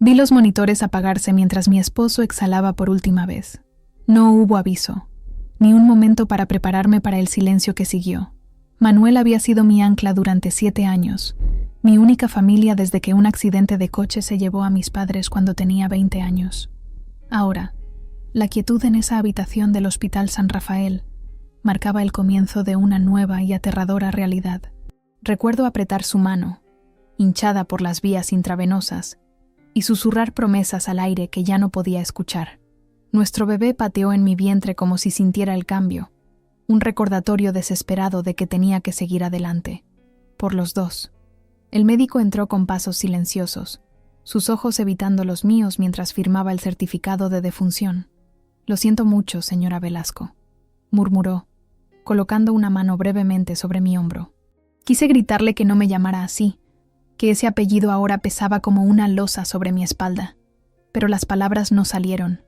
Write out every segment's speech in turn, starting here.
Vi los monitores apagarse mientras mi esposo exhalaba por última vez. No hubo aviso, ni un momento para prepararme para el silencio que siguió. Manuel había sido mi ancla durante 7 años, mi única familia desde que un accidente de coche se llevó a mis padres cuando tenía 20 años. Ahora, la quietud en esa habitación del Hospital San Rafael marcaba el comienzo de una nueva y aterradora realidad. Recuerdo apretar su mano, hinchada por las vías intravenosas, y susurrar promesas al aire que ya no podía escuchar. Nuestro bebé pateó en mi vientre como si sintiera el cambio, un recordatorio desesperado de que tenía que seguir adelante. Por los dos. El médico entró con pasos silenciosos, sus ojos evitando los míos mientras firmaba el certificado de defunción. «Lo siento mucho, señora Velasco», murmuró, colocando una mano brevemente sobre mi hombro. Quise gritarle que no me llamara así, que ese apellido ahora pesaba como una losa sobre mi espalda, pero las palabras no salieron.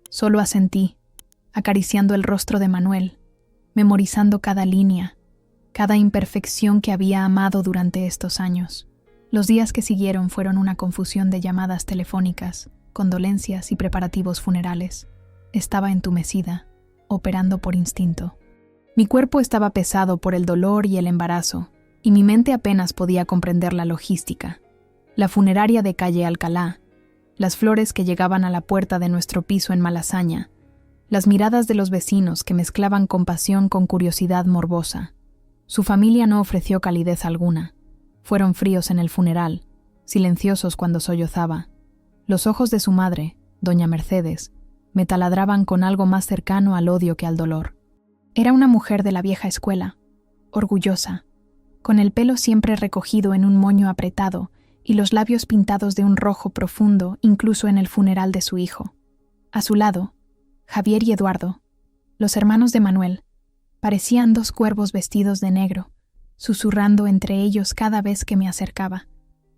Solo asentí, acariciando el rostro de Manuel, memorizando cada línea, cada imperfección que había amado durante estos años. Los días que siguieron fueron una confusión de llamadas telefónicas, condolencias y preparativos funerales. Estaba entumecida, operando por instinto. Mi cuerpo estaba pesado por el dolor y el embarazo, y mi mente apenas podía comprender la logística. La funeraria de calle Alcalá, las flores que llegaban a la puerta de nuestro piso en Malasaña, las miradas de los vecinos que mezclaban compasión con curiosidad morbosa. Su familia no ofreció calidez alguna. Fueron fríos en el funeral, silenciosos cuando sollozaba. Los ojos de su madre, doña Mercedes, me taladraban con algo más cercano al odio que al dolor. Era una mujer de la vieja escuela, orgullosa, con el pelo siempre recogido en un moño apretado y los labios pintados de un rojo profundo incluso en el funeral de su hijo. A su lado, Javier y Eduardo, los hermanos de Manuel, parecían 2 cuervos vestidos de negro, susurrando entre ellos cada vez que me acercaba.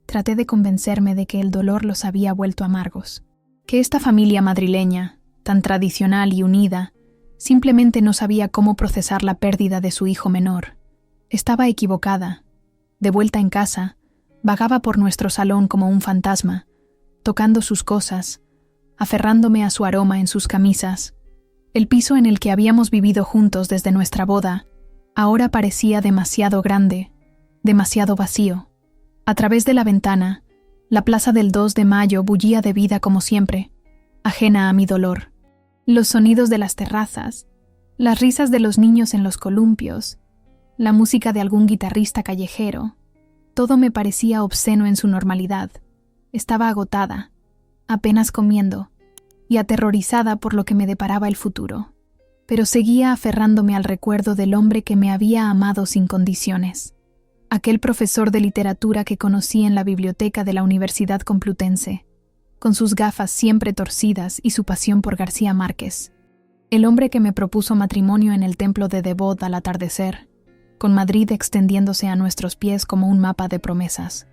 Traté de convencerme de que el dolor los había vuelto amargos, que esta familia madrileña, tan tradicional y unida, simplemente no sabía cómo procesar la pérdida de su hijo menor. Estaba equivocada. De vuelta en casa, vagaba por nuestro salón como un fantasma, tocando sus cosas, aferrándome a su aroma en sus camisas. El piso en el que habíamos vivido juntos desde nuestra boda ahora parecía demasiado grande, demasiado vacío. A través de la ventana, la plaza del 2 de Mayo bullía de vida como siempre, ajena a mi dolor. Los sonidos de las terrazas, las risas de los niños en los columpios, la música de algún guitarrista callejero, todo me parecía obsceno en su normalidad. Estaba agotada, apenas comiendo, y aterrorizada por lo que me deparaba el futuro. Pero seguía aferrándome al recuerdo del hombre que me había amado sin condiciones. Aquel profesor de literatura que conocí en la biblioteca de la Universidad Complutense, con sus gafas siempre torcidas y su pasión por García Márquez. El hombre que me propuso matrimonio en el templo de Devot al atardecer, con Madrid extendiéndose a nuestros pies como un mapa de promesas.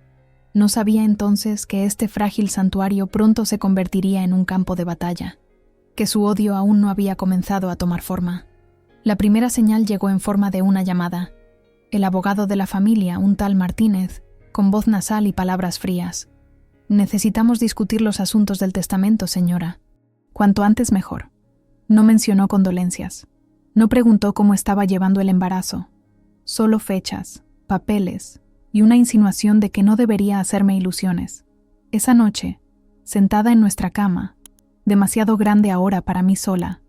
No sabía entonces que este frágil santuario pronto se convertiría en un campo de batalla, que su odio aún no había comenzado a tomar forma. La primera señal llegó en forma de una llamada. El abogado de la familia, un tal Martínez, con voz nasal y palabras frías. «Necesitamos discutir los asuntos del testamento, señora. Cuanto antes mejor». No mencionó condolencias. No preguntó cómo estaba llevando el embarazo. Solo fechas, papeles y una insinuación de que no debería hacerme ilusiones. Esa noche, sentada en nuestra cama, demasiado grande ahora para mí sola,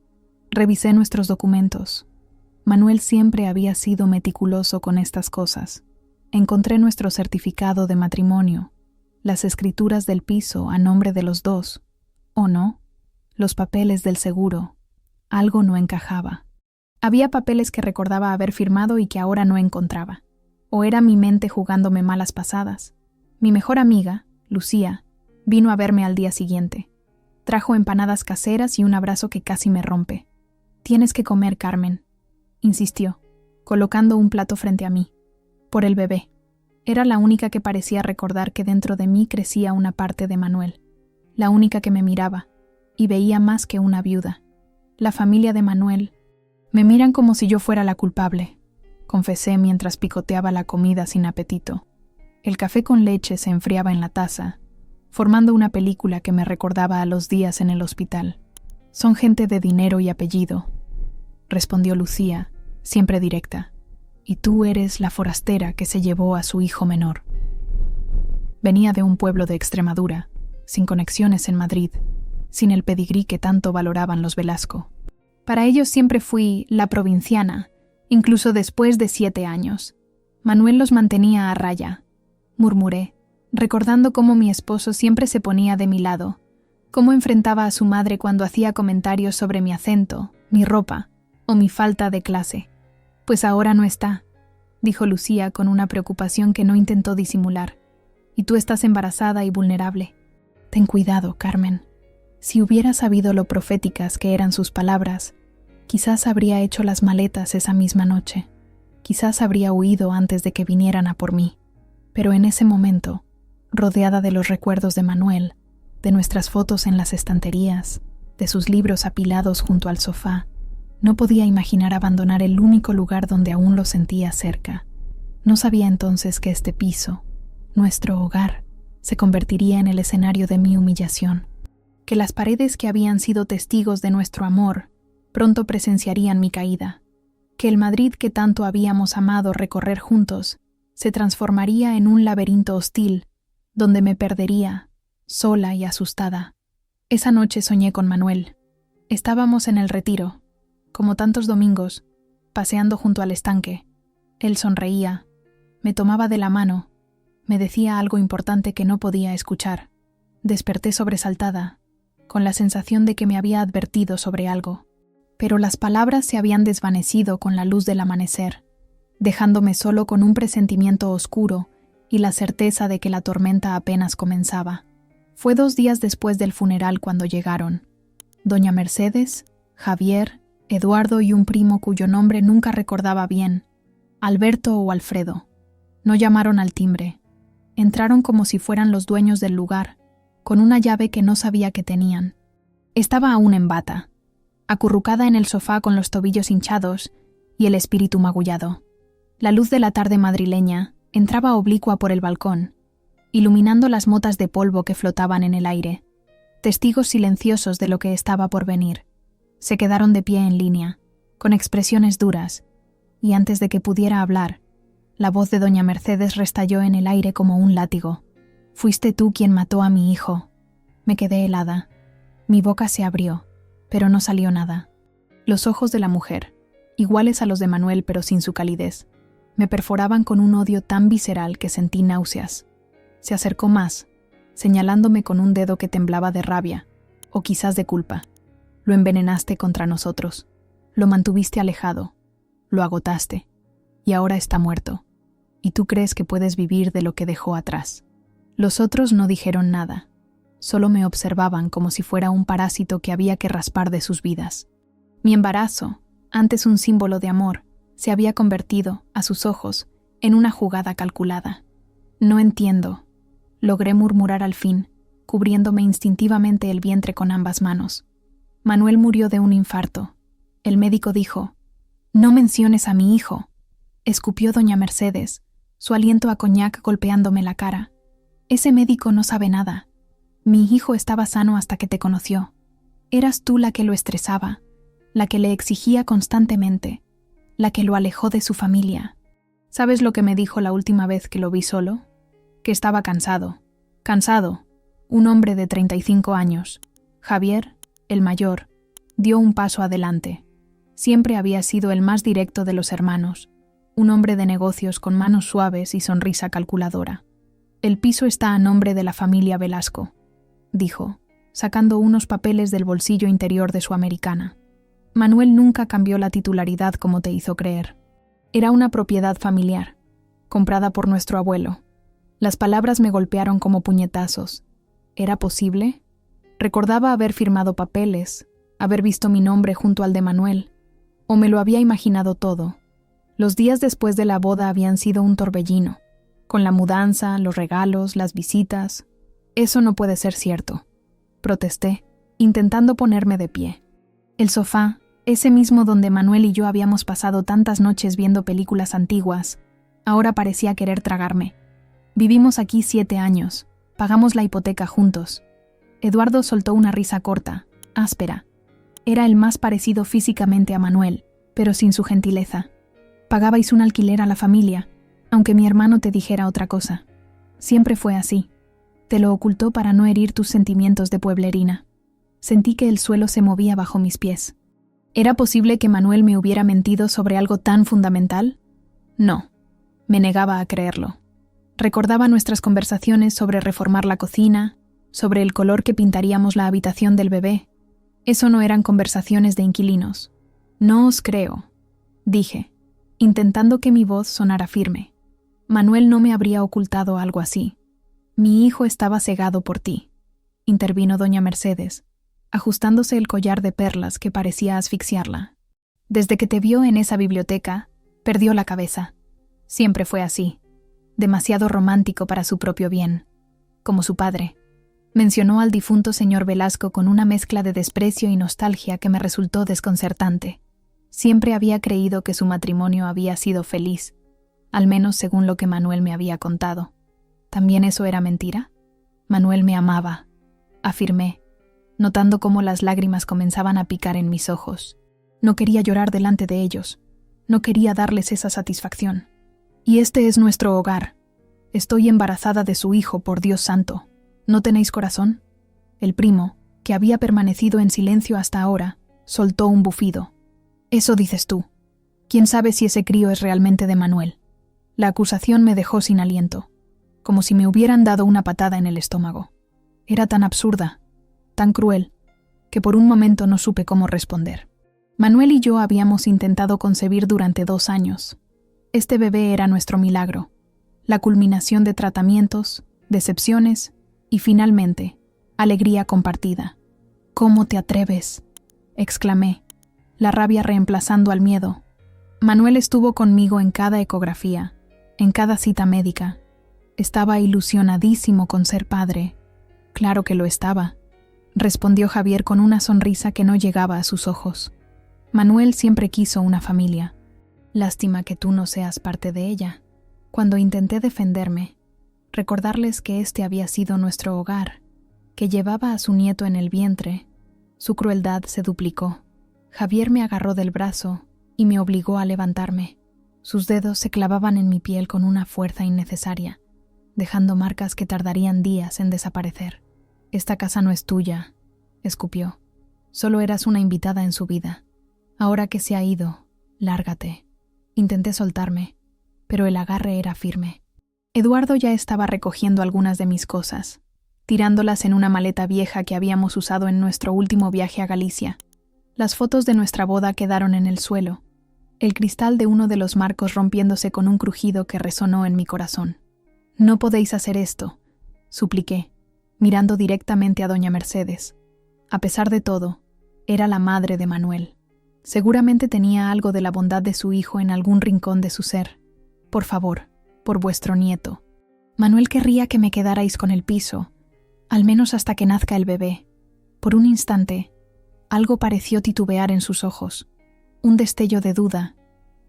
revisé nuestros documentos. Manuel siempre había sido meticuloso con estas cosas. Encontré nuestro certificado de matrimonio, las escrituras del piso a nombre de los dos, ¿o no? Los papeles del seguro. Algo no encajaba. Había papeles que recordaba haber firmado y que ahora no encontraba. O era mi mente jugándome malas pasadas. Mi mejor amiga, Lucía, vino a verme al día siguiente. Trajo empanadas caseras y un abrazo que casi me rompe. «Tienes que comer, Carmen», insistió, colocando un plato frente a mí. Por el bebé. Era la única que parecía recordar que dentro de mí crecía una parte de Manuel. La única que me miraba, y veía más que una viuda. La familia de Manuel. Me miran como si yo fuera la culpable, confesé mientras picoteaba la comida sin apetito. El café con leche se enfriaba en la taza, formando una película que me recordaba a los días en el hospital. Son gente de dinero y apellido, respondió Lucía, siempre directa. Y tú eres la forastera que se llevó a su hijo menor. Venía de un pueblo de Extremadura, sin conexiones en Madrid, sin el pedigrí que tanto valoraban los Velasco. Para ellos siempre fui la provinciana, incluso después de 7 años. Manuel los mantenía a raya, murmuré, recordando cómo mi esposo siempre se ponía de mi lado, cómo enfrentaba a su madre cuando hacía comentarios sobre mi acento, mi ropa o mi falta de clase. Pues ahora no está, dijo Lucía con una preocupación que no intentó disimular. Y tú estás embarazada y vulnerable. Ten cuidado, Carmen. Si hubiera sabido lo proféticas que eran sus palabras, quizás habría hecho las maletas esa misma noche. Quizás habría huido antes de que vinieran a por mí. Pero en ese momento, rodeada de los recuerdos de Manuel, de nuestras fotos en las estanterías, de sus libros apilados junto al sofá, no podía imaginar abandonar el único lugar donde aún lo sentía cerca. No sabía entonces que este piso, nuestro hogar, se convertiría en el escenario de mi humillación, que las paredes que habían sido testigos de nuestro amor pronto presenciarían mi caída, que el Madrid que tanto habíamos amado recorrer juntos se transformaría en un laberinto hostil donde me perdería, sola y asustada. Esa noche soñé con Manuel. Estábamos en el Retiro, como tantos domingos, paseando junto al estanque. Él sonreía, me tomaba de la mano, me decía algo importante que no podía escuchar. Desperté sobresaltada, con la sensación de que me había advertido sobre algo. Pero las palabras se habían desvanecido con la luz del amanecer, dejándome solo con un presentimiento oscuro y la certeza de que la tormenta apenas comenzaba. Fue 2 días después del funeral cuando llegaron. Doña Mercedes, Javier, Eduardo y un primo cuyo nombre nunca recordaba bien, Alberto o Alfredo. No llamaron al timbre. Entraron como si fueran los dueños del lugar, con una llave que no sabía que tenían. Estaba aún en bata, acurrucada en el sofá con los tobillos hinchados y el espíritu magullado. La luz de la tarde madrileña entraba oblicua por el balcón, iluminando las motas de polvo que flotaban en el aire, testigos silenciosos de lo que estaba por venir. Se quedaron de pie en línea, con expresiones duras, y antes de que pudiera hablar, la voz de doña Mercedes restalló en el aire como un látigo. «Fuiste tú quien mató a mi hijo». Me quedé helada. Mi boca se abrió, pero no salió nada. Los ojos de la mujer, iguales a los de Manuel pero sin su calidez, me perforaban con un odio tan visceral que sentí náuseas. Se acercó más, señalándome con un dedo que temblaba de rabia, o quizás de culpa. Lo envenenaste contra nosotros, lo mantuviste alejado, lo agotaste, y ahora está muerto. Y tú crees que puedes vivir de lo que dejó atrás. Los otros no dijeron nada, solo me observaban como si fuera un parásito que había que raspar de sus vidas. Mi embarazo, antes un símbolo de amor, se había convertido, a sus ojos, en una jugada calculada. No entiendo, logré murmurar al fin, cubriéndome instintivamente el vientre con ambas manos. Manuel murió de un infarto. El médico dijo, «No menciones a mi hijo», escupió doña Mercedes, su aliento a coñac golpeándome la cara. «Ese médico no sabe nada. Mi hijo estaba sano hasta que te conoció. Eras tú la que lo estresaba, la que le exigía constantemente, la que lo alejó de su familia. ¿Sabes lo que me dijo la última vez que lo vi solo? Que estaba cansado. Cansado. Un hombre de 35 años. Javier, el mayor, dio un paso adelante. Siempre había sido el más directo de los hermanos, un hombre de negocios con manos suaves y sonrisa calculadora. «El piso está a nombre de la familia Velasco», dijo, sacando unos papeles del bolsillo interior de su americana. «Manuel nunca cambió la titularidad como te hizo creer. Era una propiedad familiar, comprada por nuestro abuelo». Las palabras me golpearon como puñetazos. ¿Era posible? Recordaba haber firmado papeles, haber visto mi nombre junto al de Manuel, o me lo había imaginado todo. Los días después de la boda habían sido un torbellino, con la mudanza, los regalos, las visitas. Eso no puede ser cierto, protesté, intentando ponerme de pie. El sofá, ese mismo donde Manuel y yo habíamos pasado tantas noches viendo películas antiguas, ahora parecía querer tragarme. Vivimos aquí 7 años, Pagamos la hipoteca juntos. Eduardo soltó una risa corta, áspera. Era el más parecido físicamente a Manuel, pero sin su gentileza. Pagabais un alquiler a la familia, aunque mi hermano te dijera otra cosa. Siempre fue así. Te lo ocultó para no herir tus sentimientos de pueblerina. Sentí que el suelo se movía bajo mis pies. ¿Era posible que Manuel me hubiera mentido sobre algo tan fundamental? No. Me negaba a creerlo. Recordaba nuestras conversaciones sobre reformar la cocina, sobre el color que pintaríamos la habitación del bebé. Eso no eran conversaciones de inquilinos. No os creo, dije, intentando que mi voz sonara firme. Manuel no me habría ocultado algo así. Mi hijo estaba cegado por ti, intervino doña Mercedes, ajustándose el collar de perlas que parecía asfixiarla. Desde que te vio en esa biblioteca, perdió la cabeza. Siempre fue así, demasiado romántico para su propio bien, como su padre. Mencionó al difunto señor Velasco con una mezcla de desprecio y nostalgia que me resultó desconcertante. Siempre había creído que su matrimonio había sido feliz, al menos según lo que Manuel me había contado. ¿También eso era mentira? Manuel me amaba, afirmé, notando cómo las lágrimas comenzaban a picar en mis ojos. No quería llorar delante de ellos, no quería darles esa satisfacción. Y este es nuestro hogar. Estoy embarazada de su hijo, por Dios santo. ¿No tenéis corazón? El primo, que había permanecido en silencio hasta ahora, soltó un bufido. Eso dices tú. ¿Quién sabe si ese crío es realmente de Manuel? La acusación me dejó sin aliento, como si me hubieran dado una patada en el estómago. Era tan absurda, tan cruel, que por un momento no supe cómo responder. Manuel y yo habíamos intentado concebir durante 2 años. Este bebé era nuestro milagro, la culminación de tratamientos, decepciones y, finalmente, alegría compartida. «¿Cómo te atreves?», exclamé, la rabia reemplazando al miedo. Manuel estuvo conmigo en cada ecografía, en cada cita médica. Estaba ilusionadísimo con ser padre. Claro que lo estaba, respondió Javier con una sonrisa que no llegaba a sus ojos. Manuel siempre quiso una familia. Lástima que tú no seas parte de ella. Cuando intenté defenderme, recordarles que este había sido nuestro hogar, que llevaba a su nieto en el vientre, su crueldad se duplicó. Javier me agarró del brazo y me obligó a levantarme. Sus dedos se clavaban en mi piel con una fuerza innecesaria, dejando marcas que tardarían días en desaparecer. «Esta casa no es tuya», escupió. «Solo eras una invitada en su vida. Ahora que se ha ido, lárgate». Intenté soltarme, pero el agarre era firme. Eduardo ya estaba recogiendo algunas de mis cosas, tirándolas en una maleta vieja que habíamos usado en nuestro último viaje a Galicia. Las fotos de nuestra boda quedaron en el suelo, el cristal de uno de los marcos rompiéndose con un crujido que resonó en mi corazón. «No podéis hacer esto», supliqué, mirando directamente a doña Mercedes. A pesar de todo, era la madre de Manuel. Seguramente tenía algo de la bondad de su hijo en algún rincón de su ser. «Por favor, por vuestro nieto. Manuel querría que me quedarais con el piso, al menos hasta que nazca el bebé». Por un instante, algo pareció titubear en sus ojos, un destello de duda,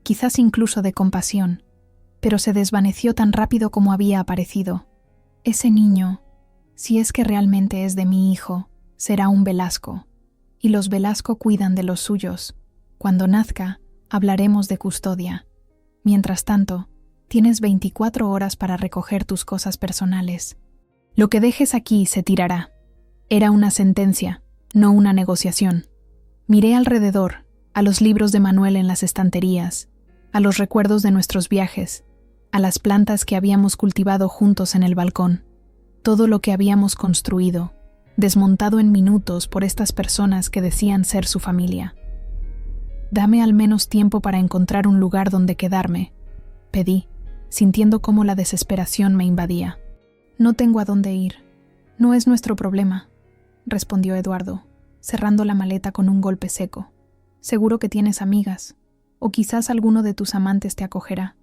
quizás incluso de compasión, pero se desvaneció tan rápido como había aparecido. «Ese niño, si es que realmente es de mi hijo, será un Velasco, y los Velasco cuidan de los suyos. Cuando nazca, hablaremos de custodia. Mientras tanto, tienes 24 horas para recoger tus cosas personales. Lo que dejes aquí se tirará». Era una sentencia, no una negociación. Miré alrededor, a los libros de Manuel en las estanterías, a los recuerdos de nuestros viajes, a las plantas que habíamos cultivado juntos en el balcón. Todo lo que habíamos construido, desmontado en minutos por estas personas que decían ser su familia. «Dame al menos tiempo para encontrar un lugar donde quedarme», pedí, sintiendo cómo la desesperación me invadía. «No tengo a dónde ir. No es nuestro problema», respondió Eduardo, cerrando la maleta con un golpe seco. «Seguro que tienes amigas, o quizás alguno de tus amantes te acogerá».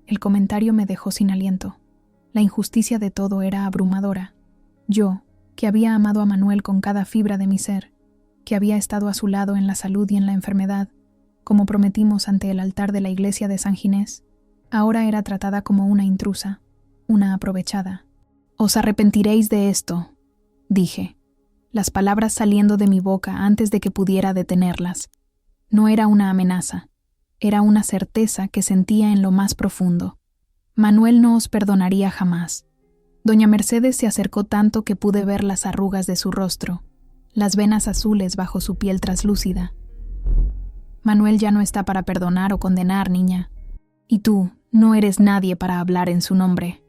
El comentario me dejó sin aliento. La injusticia de todo era abrumadora. Yo, que había amado a Manuel con cada fibra de mi ser, que había estado a su lado en la salud y en la enfermedad, como prometimos ante el altar de la iglesia de San Ginés, ahora era tratada como una intrusa, una aprovechada. Os arrepentiréis de esto, dije, las palabras saliendo de mi boca antes de que pudiera detenerlas. No era una amenaza, era una certeza que sentía en lo más profundo. Manuel no os perdonaría jamás. Doña Mercedes se acercó tanto que pude ver las arrugas de su rostro, las venas azules bajo su piel traslúcida. Manuel ya no está para perdonar o condenar, niña. Y tú no eres nadie para hablar en su nombre.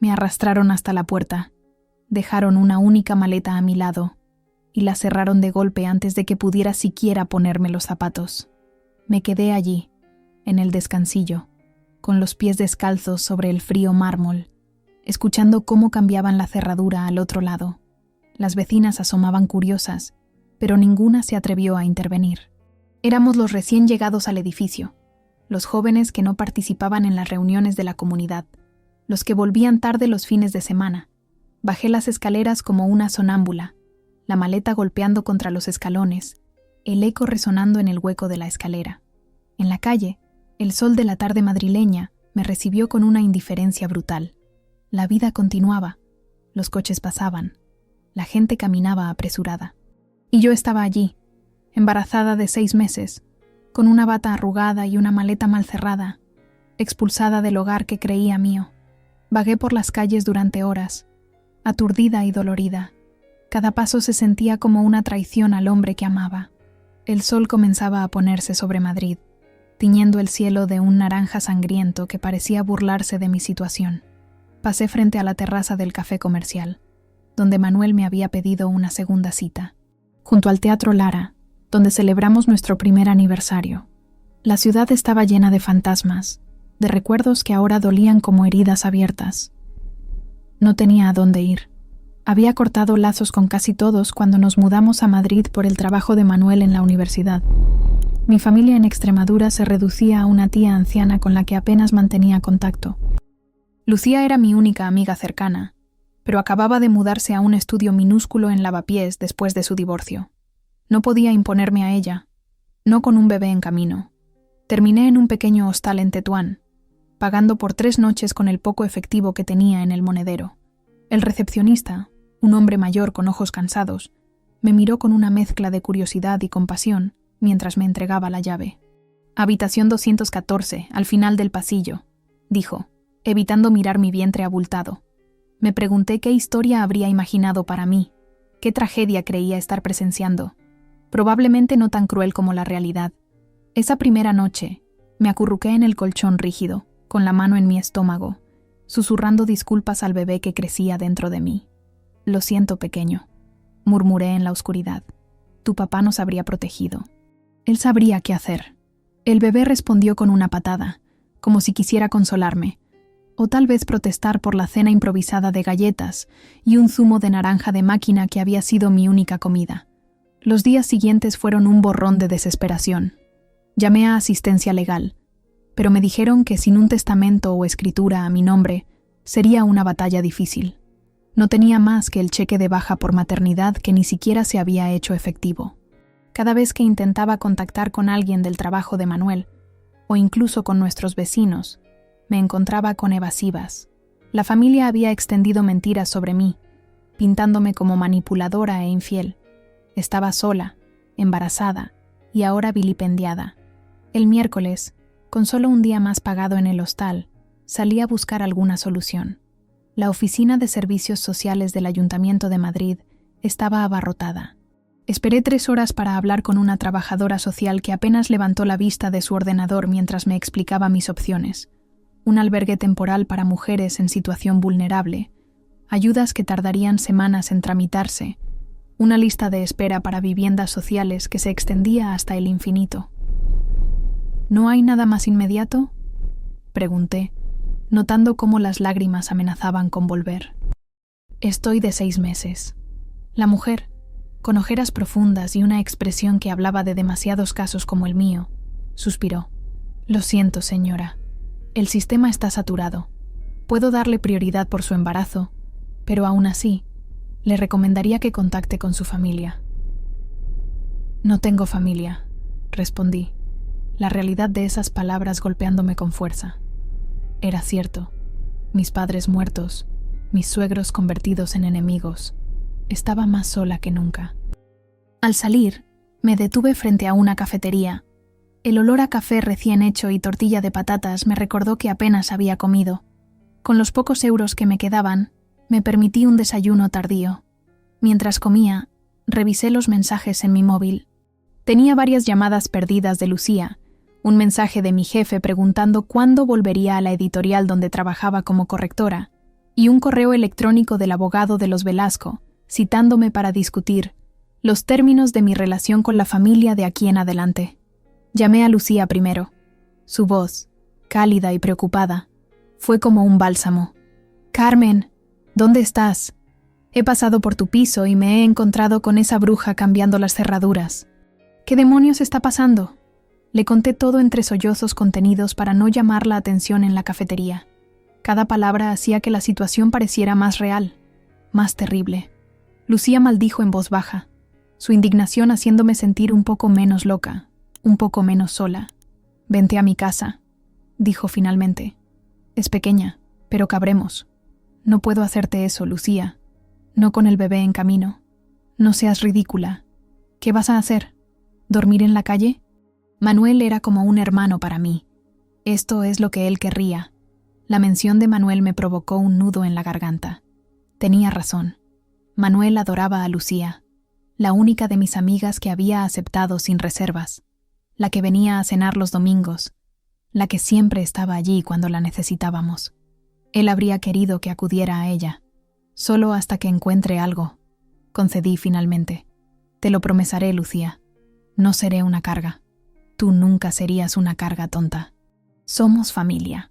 Me arrastraron hasta la puerta. Dejaron una única maleta a mi lado y la cerraron de golpe antes de que pudiera siquiera ponerme los zapatos. Me quedé allí, en el descansillo, con los pies descalzos sobre el frío mármol, escuchando cómo cambiaban la cerradura al otro lado. Las vecinas asomaban curiosas, pero ninguna se atrevió a intervenir. Éramos los recién llegados al edificio, los jóvenes que no participaban en las reuniones de la comunidad, los que volvían tarde los fines de semana. Bajé las escaleras como una sonámbula, la maleta golpeando contra los escalones, el eco resonando en el hueco de la escalera. En la calle, el sol de la tarde madrileña me recibió con una indiferencia brutal. La vida continuaba, los coches pasaban, la gente caminaba apresurada. Y yo estaba allí, embarazada de 6 meses, con una bata arrugada y una maleta mal cerrada, expulsada del hogar que creía mío. Vagué por las calles durante horas, aturdida y dolorida. Cada paso se sentía como una traición al hombre que amaba. El sol comenzaba a ponerse sobre Madrid, tiñendo el cielo de un naranja sangriento que parecía burlarse de mi situación. Pasé frente a la terraza del café comercial, donde Manuel me había pedido una segunda cita, junto al Teatro Lara, donde celebramos nuestro primer aniversario. La ciudad estaba llena de fantasmas, de recuerdos que ahora dolían como heridas abiertas. No tenía a dónde ir. Había cortado lazos con casi todos cuando nos mudamos a Madrid por el trabajo de Manuel en la universidad. Mi familia en Extremadura se reducía a una tía anciana con la que apenas mantenía contacto. Lucía era mi única amiga cercana, pero acababa de mudarse a un estudio minúsculo en Lavapiés después de su divorcio. No podía imponerme a ella, no con un bebé en camino. Terminé en un pequeño hostal en Tetuán, pagando por 3 noches con el poco efectivo que tenía en el monedero. El recepcionista, un hombre mayor con ojos cansados, me miró con una mezcla de curiosidad y compasión mientras me entregaba la llave. «Habitación 214, al final del pasillo», dijo, evitando mirar mi vientre abultado. Me pregunté qué historia habría imaginado para mí, qué tragedia creía estar presenciando. Probablemente no tan cruel como la realidad. Esa primera noche, me acurruqué en el colchón rígido, con la mano en mi estómago, susurrando disculpas al bebé que crecía dentro de mí. «Lo siento, pequeño», murmuré en la oscuridad. «Tu papá nos habría protegido. Él sabría qué hacer». El bebé respondió con una patada, como si quisiera consolarme, o tal vez protestar por la cena improvisada de galletas y un zumo de naranja de máquina que había sido mi única comida. Los días siguientes fueron un borrón de desesperación. Llamé a asistencia legal, pero me dijeron que sin un testamento o escritura a mi nombre, sería una batalla difícil. No tenía más que el cheque de baja por maternidad que ni siquiera se había hecho efectivo. Cada vez que intentaba contactar con alguien del trabajo de Manuel, o incluso con nuestros vecinos, me encontraba con evasivas. La familia había extendido mentiras sobre mí, pintándome como manipuladora e infiel. Estaba sola, embarazada y ahora vilipendiada. El miércoles, con solo un día más pagado en el hostal, salí a buscar alguna solución. La oficina de servicios sociales del Ayuntamiento de Madrid estaba abarrotada. Esperé 3 horas para hablar con una trabajadora social que apenas levantó la vista de su ordenador mientras me explicaba mis opciones. Un albergue temporal para mujeres en situación vulnerable, ayudas que tardarían semanas en tramitarse, una lista de espera para viviendas sociales que se extendía hasta el infinito. «¿No hay nada más inmediato?», pregunté, notando cómo las lágrimas amenazaban con volver. «Estoy de 6 meses». La mujer, con ojeras profundas y una expresión que hablaba de demasiados casos como el mío, suspiró. «Lo siento, señora. El sistema está saturado. Puedo darle prioridad por su embarazo, pero aún así, le recomendaría que contacte con su familia». «No tengo familia», respondí, la realidad de esas palabras golpeándome con fuerza. Era cierto. Mis padres muertos, mis suegros convertidos en enemigos. Estaba más sola que nunca. Al salir, me detuve frente a una cafetería. El olor a café recién hecho y tortilla de patatas me recordó que apenas había comido. Con los pocos euros que me quedaban, me permití un desayuno tardío. Mientras comía, revisé los mensajes en mi móvil. Tenía varias llamadas perdidas de Lucía, un mensaje de mi jefe preguntando cuándo volvería a la editorial donde trabajaba como correctora, y un correo electrónico del abogado de los Velasco, citándome para discutir los términos de mi relación con la familia de aquí en adelante. Llamé a Lucía primero. Su voz, cálida y preocupada, fue como un bálsamo. «Carmen, ¿dónde estás? He pasado por tu piso y me he encontrado con esa bruja cambiando las cerraduras. ¿Qué demonios está pasando?» Le conté todo entre sollozos contenidos para no llamar la atención en la cafetería. Cada palabra hacía que la situación pareciera más real, más terrible. Lucía maldijo en voz baja, su indignación haciéndome sentir un poco menos loca, un poco menos sola. «Vente a mi casa», dijo finalmente. «Es pequeña, pero cabremos. No puedo hacerte eso, Lucía. No con el bebé en camino. No seas ridícula. ¿Qué vas a hacer? ¿Dormir en la calle?» Manuel era como un hermano para mí. Esto es lo que él querría. La mención de Manuel me provocó un nudo en la garganta. Tenía razón. Manuel adoraba a Lucía, la única de mis amigas que había aceptado sin reservas, la que venía a cenar los domingos, la que siempre estaba allí cuando la necesitábamos. Él habría querido que acudiera a ella, solo hasta que encuentre algo. Concedí finalmente. «Te lo promesaré, Lucía. No seré una carga. Tú nunca serías una carga, tonta. Somos familia».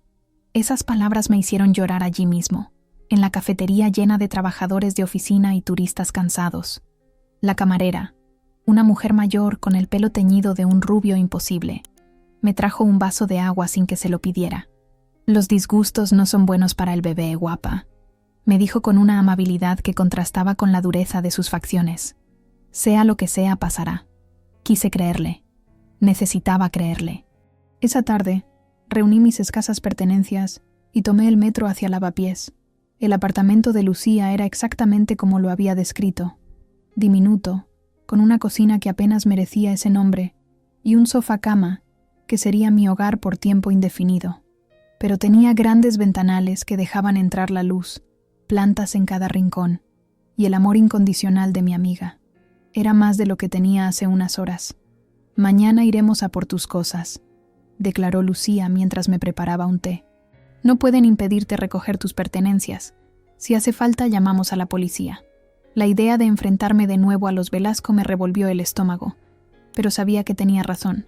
Esas palabras me hicieron llorar allí mismo, en la cafetería llena de trabajadores de oficina y turistas cansados. La camarera, una mujer mayor con el pelo teñido de un rubio imposible, me trajo un vaso de agua sin que se lo pidiera. «Los disgustos no son buenos para el bebé, guapa», me dijo con una amabilidad que contrastaba con la dureza de sus facciones. «Sea lo que sea, pasará». Quise creerle. Necesitaba creerle. Esa tarde, reuní mis escasas pertenencias y tomé el metro hacia Lavapiés. El apartamento de Lucía era exactamente como lo había descrito. Diminuto, con una cocina que apenas merecía ese nombre, y un sofá-cama que sería mi hogar por tiempo indefinido. Pero tenía grandes ventanales que dejaban entrar la luz, plantas en cada rincón, y el amor incondicional de mi amiga. Era más de lo que tenía hace unas horas. «Mañana iremos a por tus cosas», declaró Lucía mientras me preparaba un té. «No pueden impedirte recoger tus pertenencias. Si hace falta, llamamos a la policía». La idea de enfrentarme de nuevo a los Velasco me revolvió el estómago, pero sabía que tenía razón.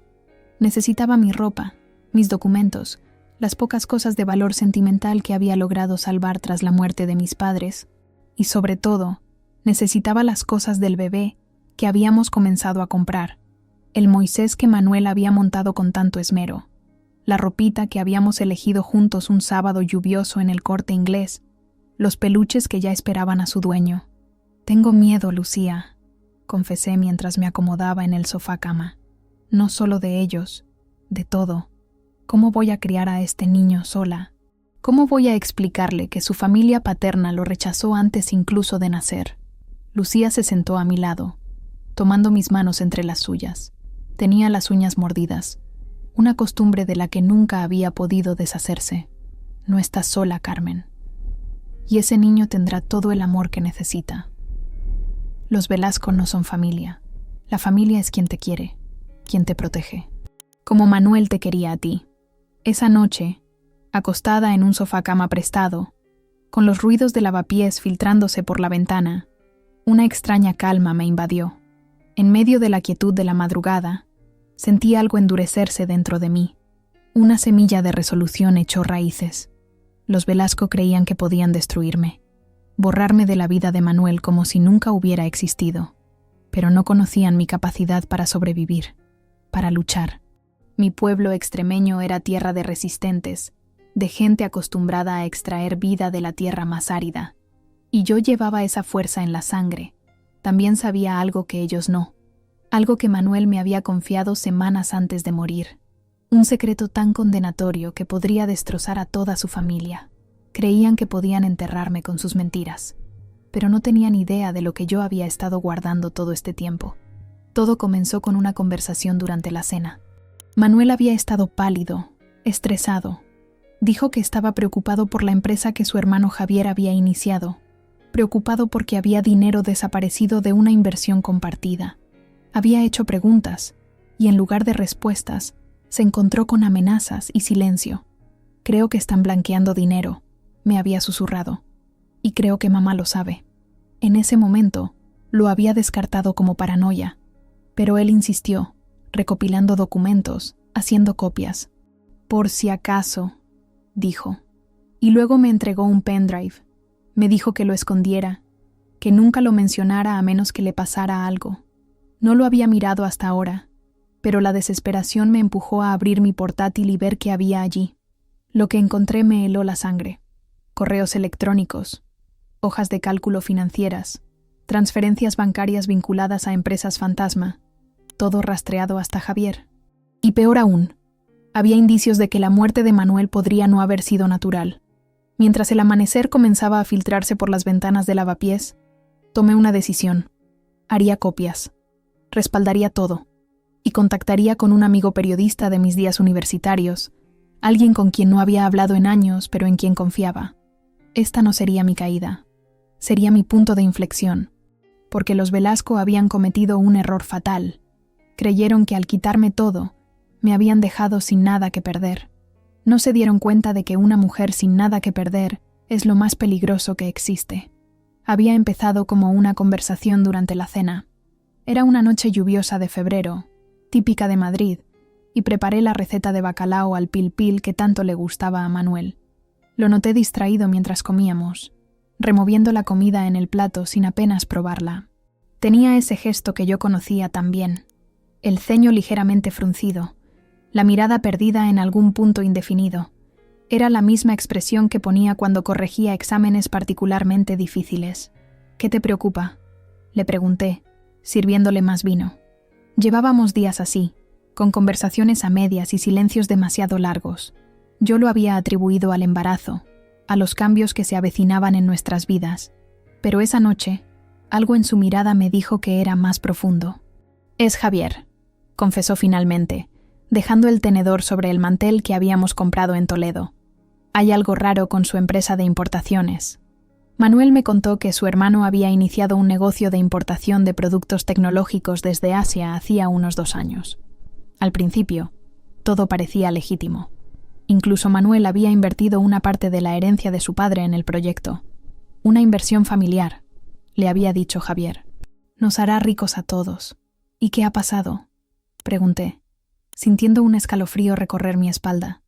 Necesitaba mi ropa, mis documentos, las pocas cosas de valor sentimental que había logrado salvar tras la muerte de mis padres, y sobre todo, necesitaba las cosas del bebé que habíamos comenzado a comprar, el Moisés que Manuel había montado con tanto esmero, la ropita que habíamos elegido juntos un sábado lluvioso en el Corte Inglés, los peluches que ya esperaban a su dueño. «Tengo miedo, Lucía», confesé mientras me acomodaba en el sofá-cama. «No solo de ellos, de todo. ¿Cómo voy a criar a este niño sola? ¿Cómo voy a explicarle que su familia paterna lo rechazó antes incluso de nacer?» Lucía se sentó a mi lado, tomando mis manos entre las suyas. Tenía las uñas mordidas, una costumbre de la que nunca había podido deshacerse. «No estás sola, Carmen. Y ese niño tendrá todo el amor que necesita. Los Velasco no son familia. La familia es quien te quiere, quien te protege. Como Manuel te quería a ti». Esa noche, acostada en un sofá-cama prestado, con los ruidos de lavapiés filtrándose por la ventana, una extraña calma me invadió. En medio de la quietud de la madrugada, sentí algo endurecerse dentro de mí. Una semilla de resolución echó raíces. Los Velasco creían que podían destruirme, borrarme de la vida de Manuel como si nunca hubiera existido, pero no conocían mi capacidad para sobrevivir, para luchar. Mi pueblo extremeño era tierra de resistentes, de gente acostumbrada a extraer vida de la tierra más árida, y yo llevaba esa fuerza en la sangre. También sabía algo que ellos no, algo que Manuel me había confiado semanas antes de morir, un secreto tan condenatorio que podría destrozar a toda su familia. Creían que podían enterrarme con sus mentiras, pero no tenían idea de lo que yo había estado guardando todo este tiempo. Todo comenzó con una conversación durante la cena. Manuel había estado pálido, estresado. Dijo que estaba preocupado por la empresa que su hermano Javier había iniciado, preocupado porque había dinero desaparecido de una inversión compartida. Había hecho preguntas, y en lugar de respuestas, se encontró con amenazas y silencio. Creo que están blanqueando dinero, me había susurrado, y creo que mamá lo sabe. En ese momento, lo había descartado como paranoia, pero él insistió, recopilando documentos, haciendo copias. Por si acaso, dijo. Y luego me entregó un pendrive. Me dijo que lo escondiera, que nunca lo mencionara a menos que le pasara algo. No lo había mirado hasta ahora, pero la desesperación me empujó a abrir mi portátil y ver qué había allí. Lo que encontré me heló la sangre. Correos electrónicos, hojas de cálculo financieras, transferencias bancarias vinculadas a empresas fantasma, todo rastreado hasta Javier. Y peor aún, había indicios de que la muerte de Manuel podría no haber sido natural. Mientras el amanecer comenzaba a filtrarse por las ventanas del lavapiés, tomé una decisión. Haría copias, respaldaría todo, y contactaría con un amigo periodista de mis días universitarios, alguien con quien no había hablado en años, pero en quien confiaba. Esta no sería mi caída, sería mi punto de inflexión, porque los Velasco habían cometido un error fatal. Creyeron que al quitarme todo, me habían dejado sin nada que perder. No se dieron cuenta de que una mujer sin nada que perder es lo más peligroso que existe. Había empezado como una conversación durante la cena. Era una noche lluviosa de febrero, típica de Madrid, y preparé la receta de bacalao al pil pil que tanto le gustaba a Manuel. Lo noté distraído mientras comíamos, removiendo la comida en el plato sin apenas probarla. Tenía ese gesto que yo conocía tan bien, el ceño ligeramente fruncido, la mirada perdida en algún punto indefinido. Era la misma expresión que ponía cuando corregía exámenes particularmente difíciles. ¿Qué te preocupa?, le pregunté, sirviéndole más vino. Llevábamos días así, con conversaciones a medias y silencios demasiado largos. Yo lo había atribuido al embarazo, a los cambios que se avecinaban en nuestras vidas, pero esa noche, algo en su mirada me dijo que era más profundo. «Es Javier», confesó finalmente, dejando el tenedor sobre el mantel que habíamos comprado en Toledo. «Hay algo raro con su empresa de importaciones». Manuel me contó que su hermano había iniciado un negocio de importación de productos tecnológicos desde Asia hacía unos 2 años. Al principio, todo parecía legítimo. Incluso Manuel había invertido una parte de la herencia de su padre en el proyecto. Una inversión familiar, le había dicho Javier. Nos hará ricos a todos. ¿Y qué ha pasado?, pregunté, sintiendo un escalofrío recorrer mi espalda.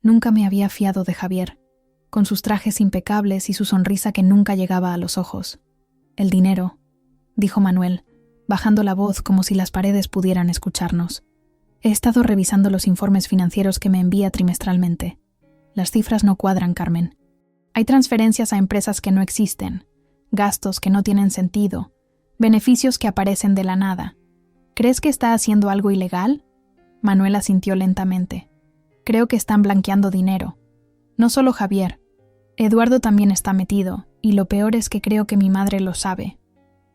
Nunca me había fiado de Javier, con sus trajes impecables y su sonrisa que nunca llegaba a los ojos. «El dinero», dijo Manuel, bajando la voz como si las paredes pudieran escucharnos. «He estado revisando los informes financieros que me envía trimestralmente. Las cifras no cuadran, Carmen. Hay transferencias a empresas que no existen, gastos que no tienen sentido, beneficios que aparecen de la nada. ¿Crees que está haciendo algo ilegal?». Manuel asintió lentamente. «Creo que están blanqueando dinero. No solo Javier. Eduardo también está metido, y lo peor es que creo que mi madre lo sabe».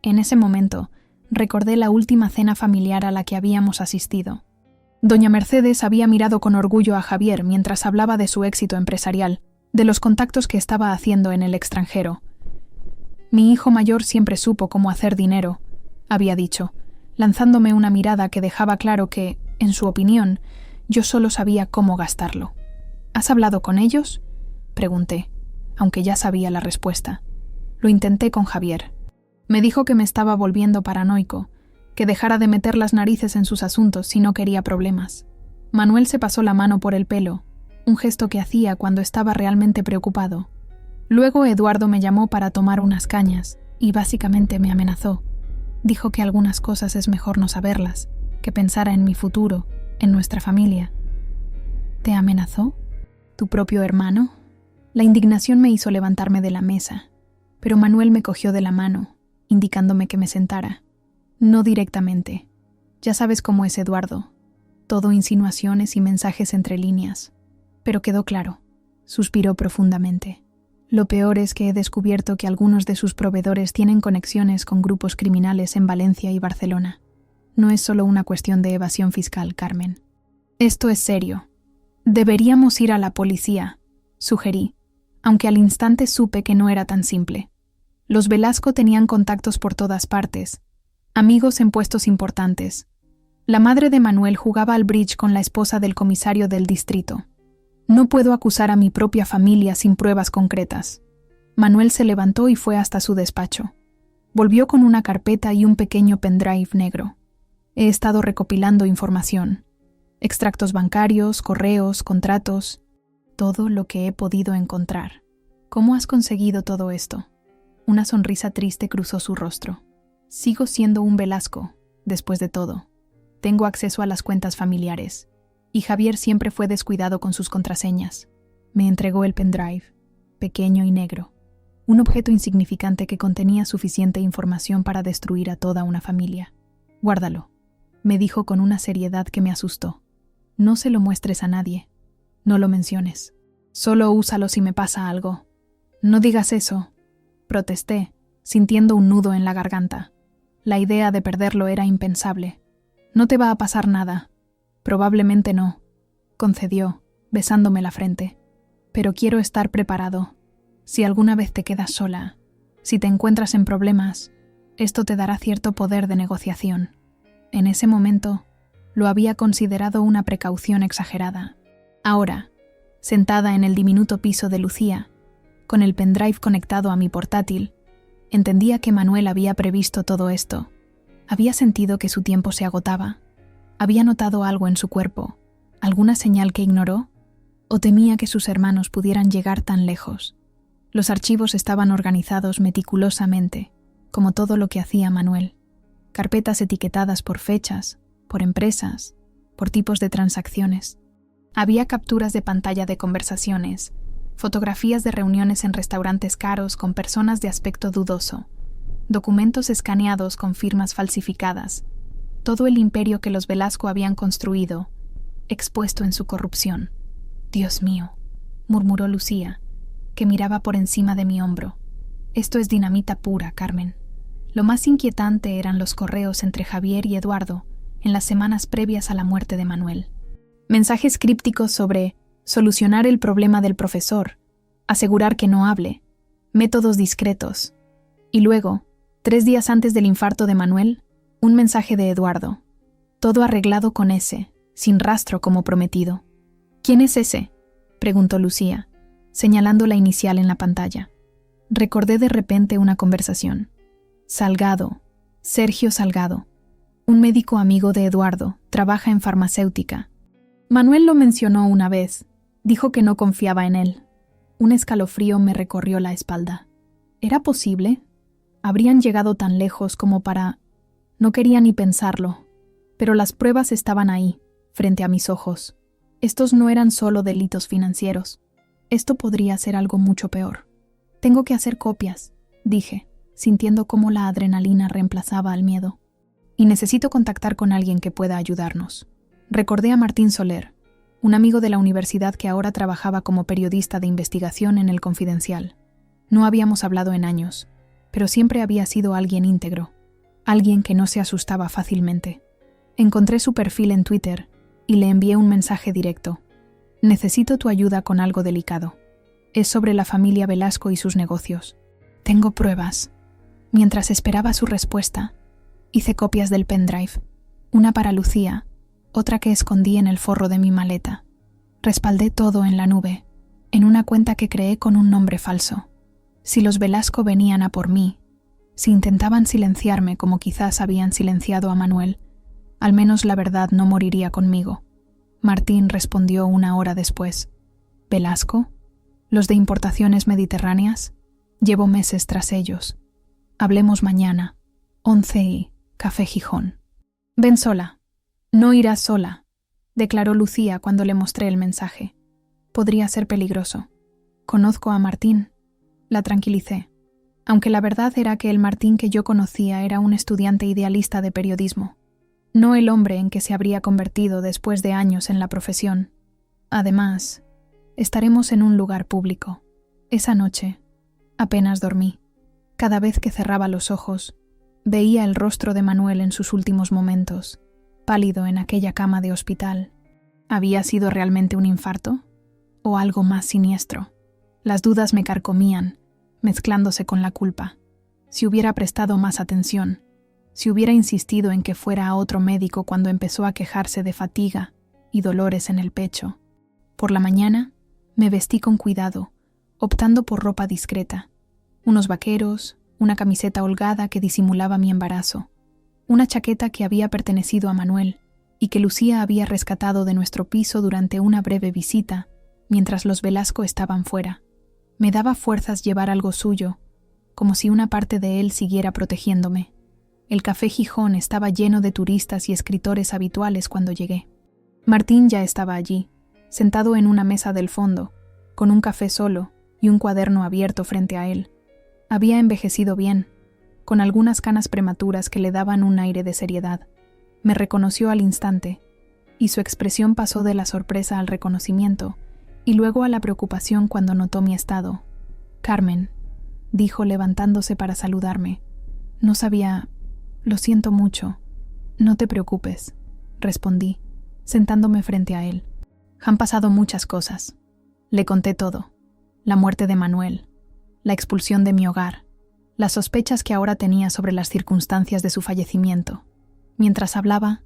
En ese momento, recordé la última cena familiar a la que habíamos asistido. Doña Mercedes había mirado con orgullo a Javier mientras hablaba de su éxito empresarial, de los contactos que estaba haciendo en el extranjero. «Mi hijo mayor siempre supo cómo hacer dinero», había dicho, lanzándome una mirada que dejaba claro que, en su opinión, yo solo sabía cómo gastarlo. «¿Has hablado con ellos?», pregunté, aunque ya sabía la respuesta. Lo intenté con Javier. Me dijo que me estaba volviendo paranoico, que dejara de meter las narices en sus asuntos si no quería problemas. Manuel se pasó la mano por el pelo, un gesto que hacía cuando estaba realmente preocupado. Luego Eduardo me llamó para tomar unas cañas y básicamente me amenazó. Dijo que algunas cosas es mejor no saberlas, que pensara en mi futuro, en nuestra familia. ¿Te amenazó? ¿Tu propio hermano? La indignación me hizo levantarme de la mesa, pero Manuel me cogió de la mano, indicándome que me sentara. No directamente. Ya sabes cómo es Eduardo. Todo insinuaciones y mensajes entre líneas. Pero quedó claro. Suspiró profundamente. Lo peor es que he descubierto que algunos de sus proveedores tienen conexiones con grupos criminales en Valencia y Barcelona. No es solo una cuestión de evasión fiscal, Carmen. Esto es serio. Deberíamos ir a la policía, sugerí, aunque al instante supe que no era tan simple. Los Velasco tenían contactos por todas partes, amigos en puestos importantes. La madre de Manuel jugaba al bridge con la esposa del comisario del distrito. No puedo acusar a mi propia familia sin pruebas concretas. Manuel se levantó y fue hasta su despacho. Volvió con una carpeta y un pequeño pendrive negro. He estado recopilando información. Extractos bancarios, correos, contratos, todo lo que he podido encontrar. ¿Cómo has conseguido todo esto? Una sonrisa triste cruzó su rostro. Sigo siendo un Velasco, después de todo. Tengo acceso a las cuentas familiares. Y Javier siempre fue descuidado con sus contraseñas. Me entregó el pendrive, pequeño y negro. Un objeto insignificante que contenía suficiente información para destruir a toda una familia. Guárdalo, me dijo con una seriedad que me asustó. No se lo muestres a nadie. No lo menciones. Solo úsalo si me pasa algo. No digas eso, protesté, sintiendo un nudo en la garganta. La idea de perderlo era impensable. No te va a pasar nada. Probablemente no, concedió, besándome la frente. Pero quiero estar preparado. Si alguna vez te quedas sola, si te encuentras en problemas, esto te dará cierto poder de negociación. En ese momento, lo había considerado una precaución exagerada. Ahora, sentada en el diminuto piso de Lucía, con el pendrive conectado a mi portátil, entendía que Manuel había previsto todo esto. Había sentido que su tiempo se agotaba. Había notado algo en su cuerpo, alguna señal que ignoró, o temía que sus hermanos pudieran llegar tan lejos. Los archivos estaban organizados meticulosamente, como todo lo que hacía Manuel. Carpetas etiquetadas por fechas, por empresas, por tipos de transacciones. Había capturas de pantalla de conversaciones, fotografías de reuniones en restaurantes caros con personas de aspecto dudoso, documentos escaneados con firmas falsificadas, todo el imperio que los Velasco habían construido, expuesto en su corrupción. Dios mío, murmuró Lucía, que miraba por encima de mi hombro. Esto es dinamita pura, Carmen. Lo más inquietante eran los correos entre Javier y Eduardo en las semanas previas a la muerte de Manuel. Mensajes crípticos sobre solucionar el problema del profesor, asegurar que no hable, métodos discretos. Y luego, 3 días antes del infarto de Manuel, un mensaje de Eduardo. Todo arreglado con ese, sin rastro como prometido. ¿Quién es ese?, preguntó Lucía, señalando la inicial en la pantalla. Recordé de repente una conversación. Salgado, Sergio Salgado, un médico amigo de Eduardo, trabaja en farmacéutica. Manuel lo mencionó una vez, dijo que no confiaba en él. Un escalofrío me recorrió la espalda. ¿Era posible? ¿Habrían llegado tan lejos como para...? No quería ni pensarlo, pero las pruebas estaban ahí, frente a mis ojos. Estos no eran solo delitos financieros. Esto podría ser algo mucho peor. Tengo que hacer copias, dije, sintiendo cómo la adrenalina reemplazaba al miedo. Y necesito contactar con alguien que pueda ayudarnos. Recordé a Martín Soler, un amigo de la universidad que ahora trabajaba como periodista de investigación en El Confidencial. No habíamos hablado en años, pero siempre había sido alguien íntegro. Alguien que no se asustaba fácilmente. Encontré su perfil en Twitter y le envié un mensaje directo. Necesito tu ayuda con algo delicado. Es sobre la familia Velasco y sus negocios. Tengo pruebas. Mientras esperaba su respuesta, hice copias del pendrive. Una para Lucía, otra que escondí en el forro de mi maleta. Respaldé todo en la nube, en una cuenta que creé con un nombre falso. Si los Velasco venían a por mí, si intentaban silenciarme como quizás habían silenciado a Manuel, al menos la verdad no moriría conmigo. Martín respondió 1 hora después. ¿Velasco? ¿Los de importaciones mediterráneas? Llevo meses tras ellos. Hablemos mañana. 11 y Café Gijón. Ven sola. No irás sola, declaró Lucía cuando le mostré el mensaje. Podría ser peligroso. Conozco a Martín. La tranquilicé. Aunque la verdad era que el Martín que yo conocía era un estudiante idealista de periodismo, no el hombre en que se habría convertido después de años en la profesión. Además, estaremos en un lugar público. Esa noche, Apenas dormí. Cada vez que cerraba los ojos, veía el rostro de Manuel en sus últimos momentos, pálido en aquella cama de hospital. ¿Había sido realmente un infarto? ¿O algo más siniestro? Las dudas me carcomían, mezclándose con la culpa. Si hubiera prestado más atención, si hubiera insistido en que fuera a otro médico cuando empezó a quejarse de fatiga y dolores en el pecho. Por la mañana, me vestí con cuidado, optando por ropa discreta. Unos vaqueros, una camiseta holgada que disimulaba mi embarazo, una chaqueta que había pertenecido a Manuel y que Lucía había rescatado de nuestro piso durante una breve visita mientras los Velasco estaban fuera. Me daba fuerzas llevar algo suyo, como si una parte de él siguiera protegiéndome. El Café Gijón estaba lleno de turistas y escritores habituales cuando llegué. Martín ya estaba allí, sentado en una mesa del fondo, con un café solo y un cuaderno abierto frente a él. Había envejecido bien, con algunas canas prematuras que le daban un aire de seriedad. Me reconoció al instante, y su expresión pasó de la sorpresa al reconocimiento, y luego a la preocupación cuando notó mi estado. «Carmen», dijo levantándose para saludarme. «No sabía... Lo siento mucho». «No te preocupes», respondí, sentándome frente a él. «Han pasado muchas cosas». Le conté todo. La muerte de Manuel, la expulsión de mi hogar, las sospechas que ahora tenía sobre las circunstancias de su fallecimiento. Mientras hablaba,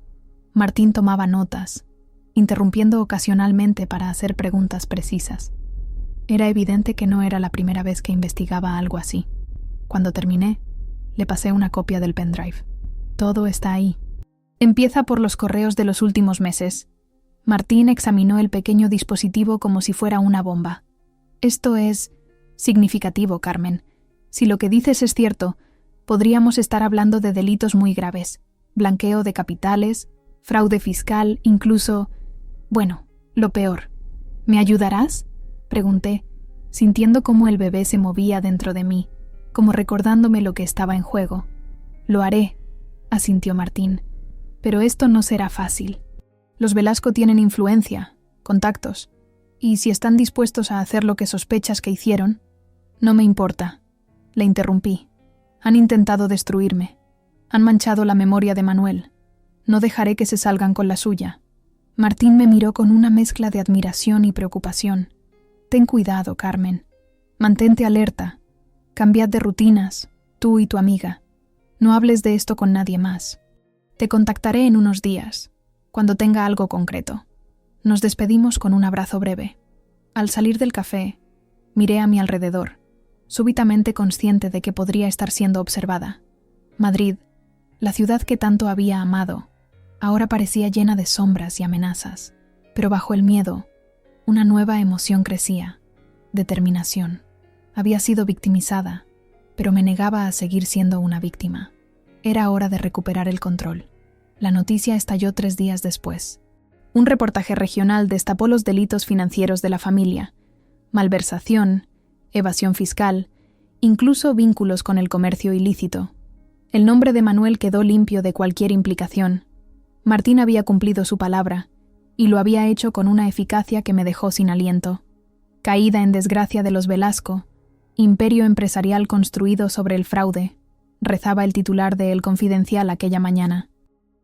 Martín tomaba notas, interrumpiendo ocasionalmente para hacer preguntas precisas. Era evidente que no era la primera vez que investigaba algo así. Cuando terminé, le pasé una copia del pendrive. Todo está ahí. Empieza por los correos de los últimos meses. Martín examinó el pequeño dispositivo como si fuera una bomba. Esto es significativo, Carmen. Si lo que dices es cierto, podríamos estar hablando de delitos muy graves. Blanqueo de capitales, fraude fiscal, incluso... Bueno, lo peor. ¿Me ayudarás?, pregunté, sintiendo cómo el bebé se movía dentro de mí, como recordándome lo que estaba en juego. «Lo haré», asintió Martín, «pero esto no será fácil. Los Velasco tienen influencia, contactos, y si están dispuestos a hacer lo que sospechas que hicieron...» «No me importa», le interrumpí. «Han intentado destruirme. Han manchado la memoria de Manuel. No dejaré que se salgan con la suya». Martín me miró con una mezcla de admiración y preocupación. «Ten cuidado, Carmen. Mantente alerta. Cambiad de rutinas, tú y tu amiga. No hables de esto con nadie más. Te contactaré en unos días, cuando tenga algo concreto». Nos despedimos con un abrazo breve. Al salir del café, miré a mi alrededor, súbitamente consciente de que podría estar siendo observada. Madrid, la ciudad que tanto había amado, ahora parecía llena de sombras y amenazas, pero bajo el miedo, una nueva emoción crecía: determinación. Había sido victimizada, pero me negaba a seguir siendo una víctima. Era hora de recuperar el control. La noticia estalló 3 días después. Un reportaje regional destapó los delitos financieros de la familia: malversación, evasión fiscal, incluso vínculos con el comercio ilícito. El nombre de Manuel quedó limpio de cualquier implicación. Martín había cumplido su palabra, y lo había hecho con una eficacia que me dejó sin aliento. Caída en desgracia de los Velasco, imperio empresarial construido sobre el fraude, rezaba el titular de El Confidencial aquella mañana.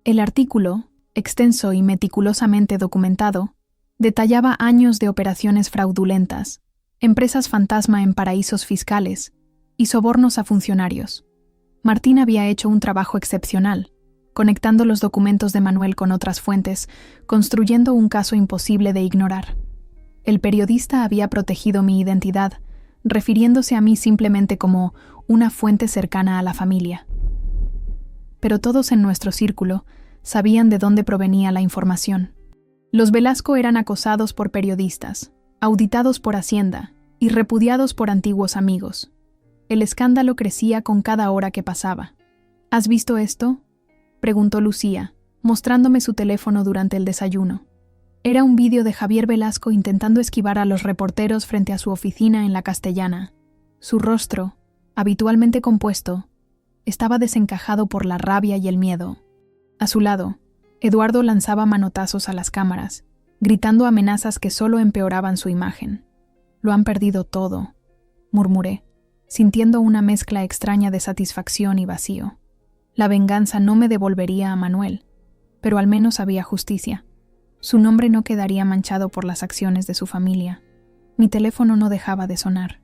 El artículo, extenso y meticulosamente documentado, detallaba años de operaciones fraudulentas, empresas fantasma en paraísos fiscales y sobornos a funcionarios. Martín había hecho un trabajo excepcional, conectando los documentos de Manuel con otras fuentes, construyendo un caso imposible de ignorar. El periodista había protegido mi identidad, refiriéndose a mí simplemente como una fuente cercana a la familia. Pero todos en nuestro círculo sabían de dónde provenía la información. Los Velasco eran acosados por periodistas, auditados por Hacienda y repudiados por antiguos amigos. El escándalo crecía con cada hora que pasaba. «¿Has visto esto?», preguntó Lucía, mostrándome su teléfono durante el desayuno. Era un vídeo de Javier Velasco intentando esquivar a los reporteros frente a su oficina en La Castellana. Su rostro, habitualmente compuesto, estaba desencajado por la rabia y el miedo. A su lado, Eduardo lanzaba manotazos a las cámaras, gritando amenazas que solo empeoraban su imagen. «Lo han perdido todo», murmuré. sintiendo una mezcla extraña de satisfacción y vacío. La venganza no me devolvería a Manuel, pero al menos había justicia. Su nombre no quedaría manchado por las acciones de su familia. Mi teléfono no dejaba de sonar.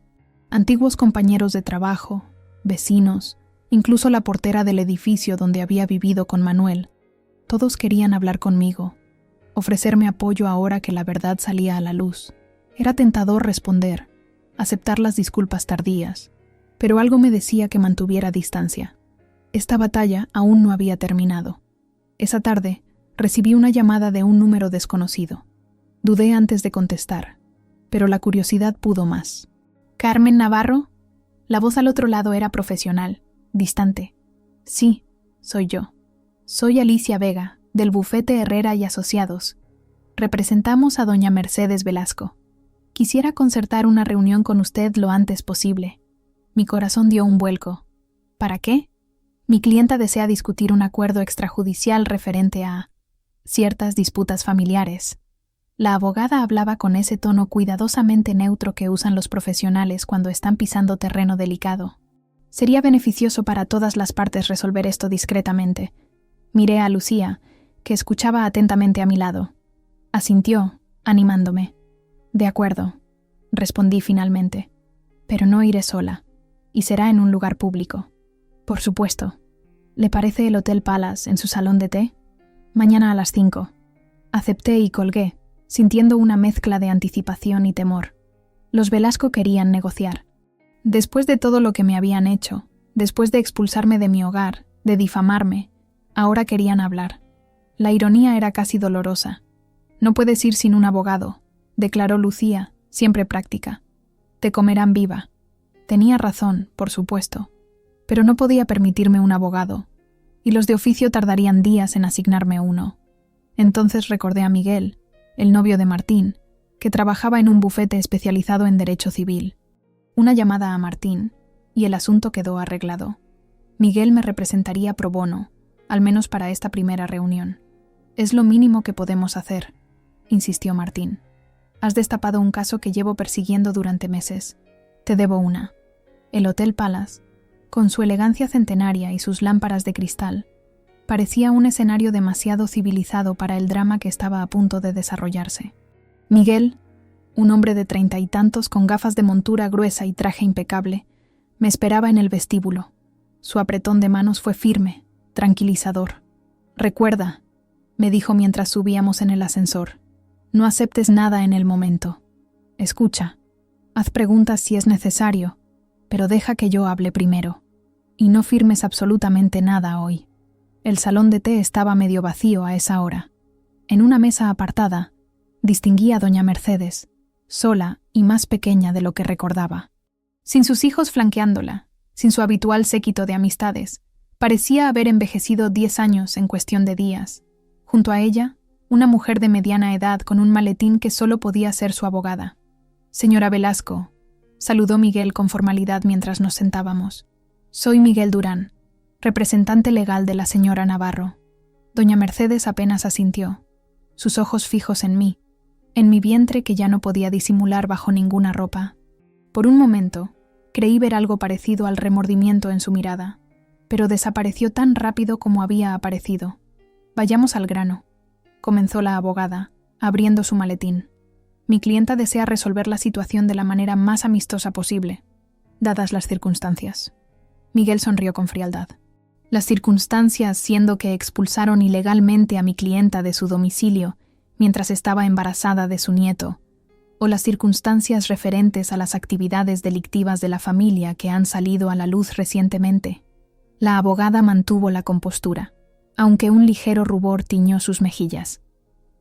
Antiguos compañeros de trabajo, vecinos, incluso la portera del edificio donde había vivido con Manuel, todos querían hablar conmigo, ofrecerme apoyo ahora que la verdad salía a la luz. Era tentador responder, aceptar las disculpas tardías, pero algo me decía que mantuviera distancia. Esta batalla aún no había terminado. Esa tarde, recibí una llamada de un número desconocido. Dudé antes de contestar, pero la curiosidad pudo más. ¿Carmen Navarro? La voz al otro lado era profesional, distante. Sí, soy yo. Soy Alicia Vega, del bufete Herrera y Asociados. Representamos a doña Mercedes Velasco. Quisiera concertar una reunión con usted lo antes posible. Mi corazón dio un vuelco. ¿Para qué? Mi clienta desea discutir un acuerdo extrajudicial referente a ciertas disputas familiares. La abogada hablaba con ese tono cuidadosamente neutro que usan los profesionales cuando están pisando terreno delicado. Sería beneficioso para todas las partes resolver esto discretamente. Miré a Lucía, que escuchaba atentamente a mi lado. Asintió, animándome. De acuerdo, respondí finalmente. Pero no iré sola, y será en un lugar público. Por supuesto. ¿Le parece el Hotel Palace en su salón de té? Mañana a las 5. Acepté y colgué, sintiendo una mezcla de anticipación y temor. Los Velasco querían negociar. Después de todo lo que me habían hecho, después de expulsarme de mi hogar, de difamarme, ahora querían hablar. La ironía era casi dolorosa. No puedes ir sin un abogado, declaró Lucía, siempre práctica. Te comerán viva. Tenía razón, por supuesto, pero no podía permitirme un abogado, y los de oficio tardarían días en asignarme uno. Entonces recordé a Miguel, el novio de Martín, que trabajaba en un bufete especializado en derecho civil. Una llamada a Martín, y el asunto quedó arreglado. Miguel me representaría pro bono, al menos para esta primera reunión. Es lo mínimo que podemos hacer, insistió Martín. Has destapado un caso que llevo persiguiendo durante meses. Te debo una. El Hotel Palace, con su elegancia centenaria y sus lámparas de cristal, parecía un escenario demasiado civilizado para el drama que estaba a punto de desarrollarse. Miguel, un hombre de 30 y tantos con gafas de montura gruesa y traje impecable, me esperaba en el vestíbulo. Su apretón de manos fue firme, tranquilizador. Recuerda, me dijo mientras subíamos en el ascensor, no aceptes nada en el momento. Escucha, haz preguntas si es necesario, pero deja que yo hable primero. Y no firmes absolutamente nada hoy. El salón de té estaba medio vacío a esa hora. En una mesa apartada, distinguí a doña Mercedes, sola y más pequeña de lo que recordaba. Sin sus hijos flanqueándola, sin su habitual séquito de amistades, parecía haber envejecido 10 años en cuestión de días. Junto a ella, una mujer de mediana edad con un maletín que solo podía ser su abogada. Señora Velasco, saludó Miguel con formalidad mientras nos sentábamos. Soy Miguel Durán, representante legal de la señora Navarro. Doña Mercedes apenas asintió, sus ojos fijos en mí, en mi vientre que ya no podía disimular bajo ninguna ropa. Por un momento, creí ver algo parecido al remordimiento en su mirada, pero desapareció tan rápido como había aparecido. Vayamos al grano, comenzó la abogada, abriendo su maletín. Mi clienta desea resolver la situación de la manera más amistosa posible, dadas las circunstancias. Miguel sonrió con frialdad. Las circunstancias siendo que expulsaron ilegalmente a mi clienta de su domicilio mientras estaba embarazada de su nieto, o las circunstancias referentes a las actividades delictivas de la familia que han salido a la luz recientemente. La abogada mantuvo la compostura, aunque un ligero rubor tiñó sus mejillas.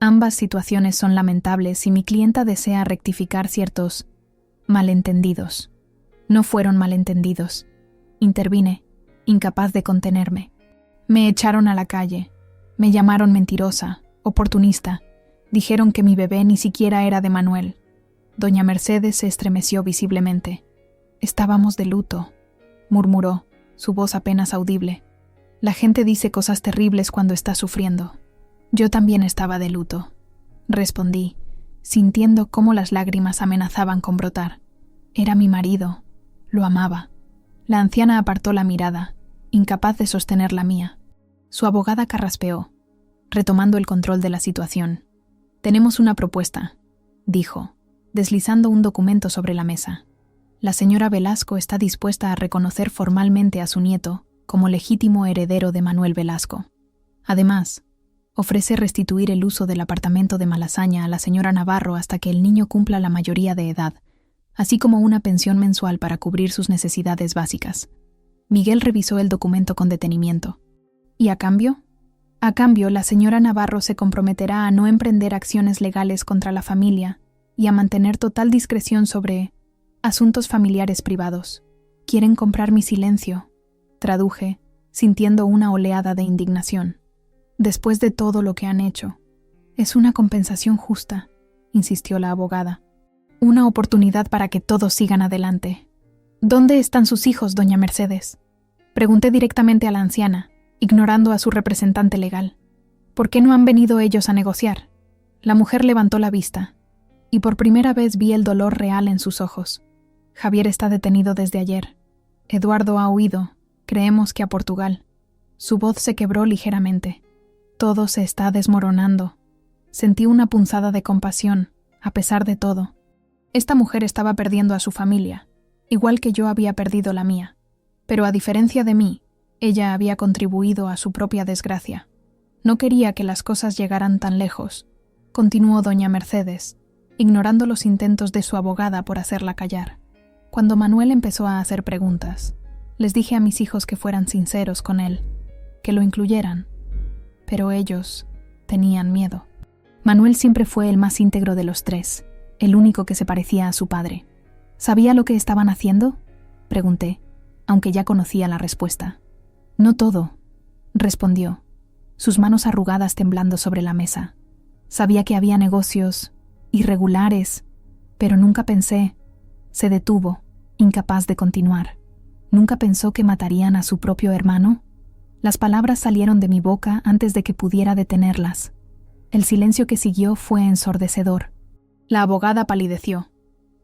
Ambas situaciones son lamentables y mi clienta desea rectificar ciertos malentendidos. No fueron malentendidos. Intervine, incapaz de contenerme. Me echaron a la calle. Me llamaron mentirosa, oportunista. Dijeron que mi bebé ni siquiera era de Manuel. Doña Mercedes se estremeció visiblemente. Estábamos de luto, murmuró, su voz apenas audible. La gente dice cosas terribles cuando está sufriendo. Yo también estaba de luto, respondí, sintiendo cómo las lágrimas amenazaban con brotar. Era mi marido, Lo amaba. La anciana apartó la mirada, incapaz de sostener la mía. Su abogada carraspeó, retomando el control de la situación. «Tenemos una propuesta», dijo, deslizando un documento sobre la mesa. «La señora Velasco está dispuesta a reconocer formalmente a su nieto como legítimo heredero de Manuel Velasco. Además, ofrece restituir el uso del apartamento de Malasaña a la señora Navarro hasta que el niño cumpla la mayoría de edad, así como una pensión mensual para cubrir sus necesidades básicas». Miguel revisó el documento con detenimiento. «¿Y a cambio?» «A cambio, la señora Navarro se comprometerá a no emprender acciones legales contra la familia y a mantener total discreción sobre asuntos familiares privados. Quieren comprar mi silencio», traduje, sintiendo una oleada de indignación. «Después de todo lo que han hecho. Es una compensación justa», insistió la abogada. «Una oportunidad para que todos sigan adelante». «¿Dónde están sus hijos, doña Mercedes?», pregunté directamente a la anciana, ignorando a su representante legal. «¿Por qué no han venido ellos a negociar?». La mujer levantó la vista, y por primera vez vi el dolor real en sus ojos. «Javier está detenido desde ayer. Eduardo ha huido, creemos que a Portugal». Su voz se quebró ligeramente. «Todo se está desmoronando». Sentí una punzada de compasión, a pesar de todo. Esta mujer estaba perdiendo a su familia, igual que yo había perdido la mía. Pero a diferencia de mí, ella había contribuido a su propia desgracia. No quería que las cosas llegaran tan lejos, continuó doña Mercedes, ignorando los intentos de su abogada por hacerla callar. Cuando Manuel empezó a hacer preguntas, les dije a mis hijos que fueran sinceros con él, que lo incluyeran. Pero ellos tenían miedo. Manuel siempre fue el más íntegro de los tres, el único que se parecía a su padre. ¿Sabía lo que estaban haciendo?, pregunté, aunque ya conocía la respuesta. «No todo», respondió, sus manos arrugadas temblando sobre la mesa. «Sabía que había negocios irregulares, pero nunca pensé». Se detuvo, incapaz de continuar. ¿Nunca pensó que matarían a su propio hermano? Las palabras salieron de mi boca antes de que pudiera detenerlas. El silencio que siguió fue ensordecedor. La abogada palideció.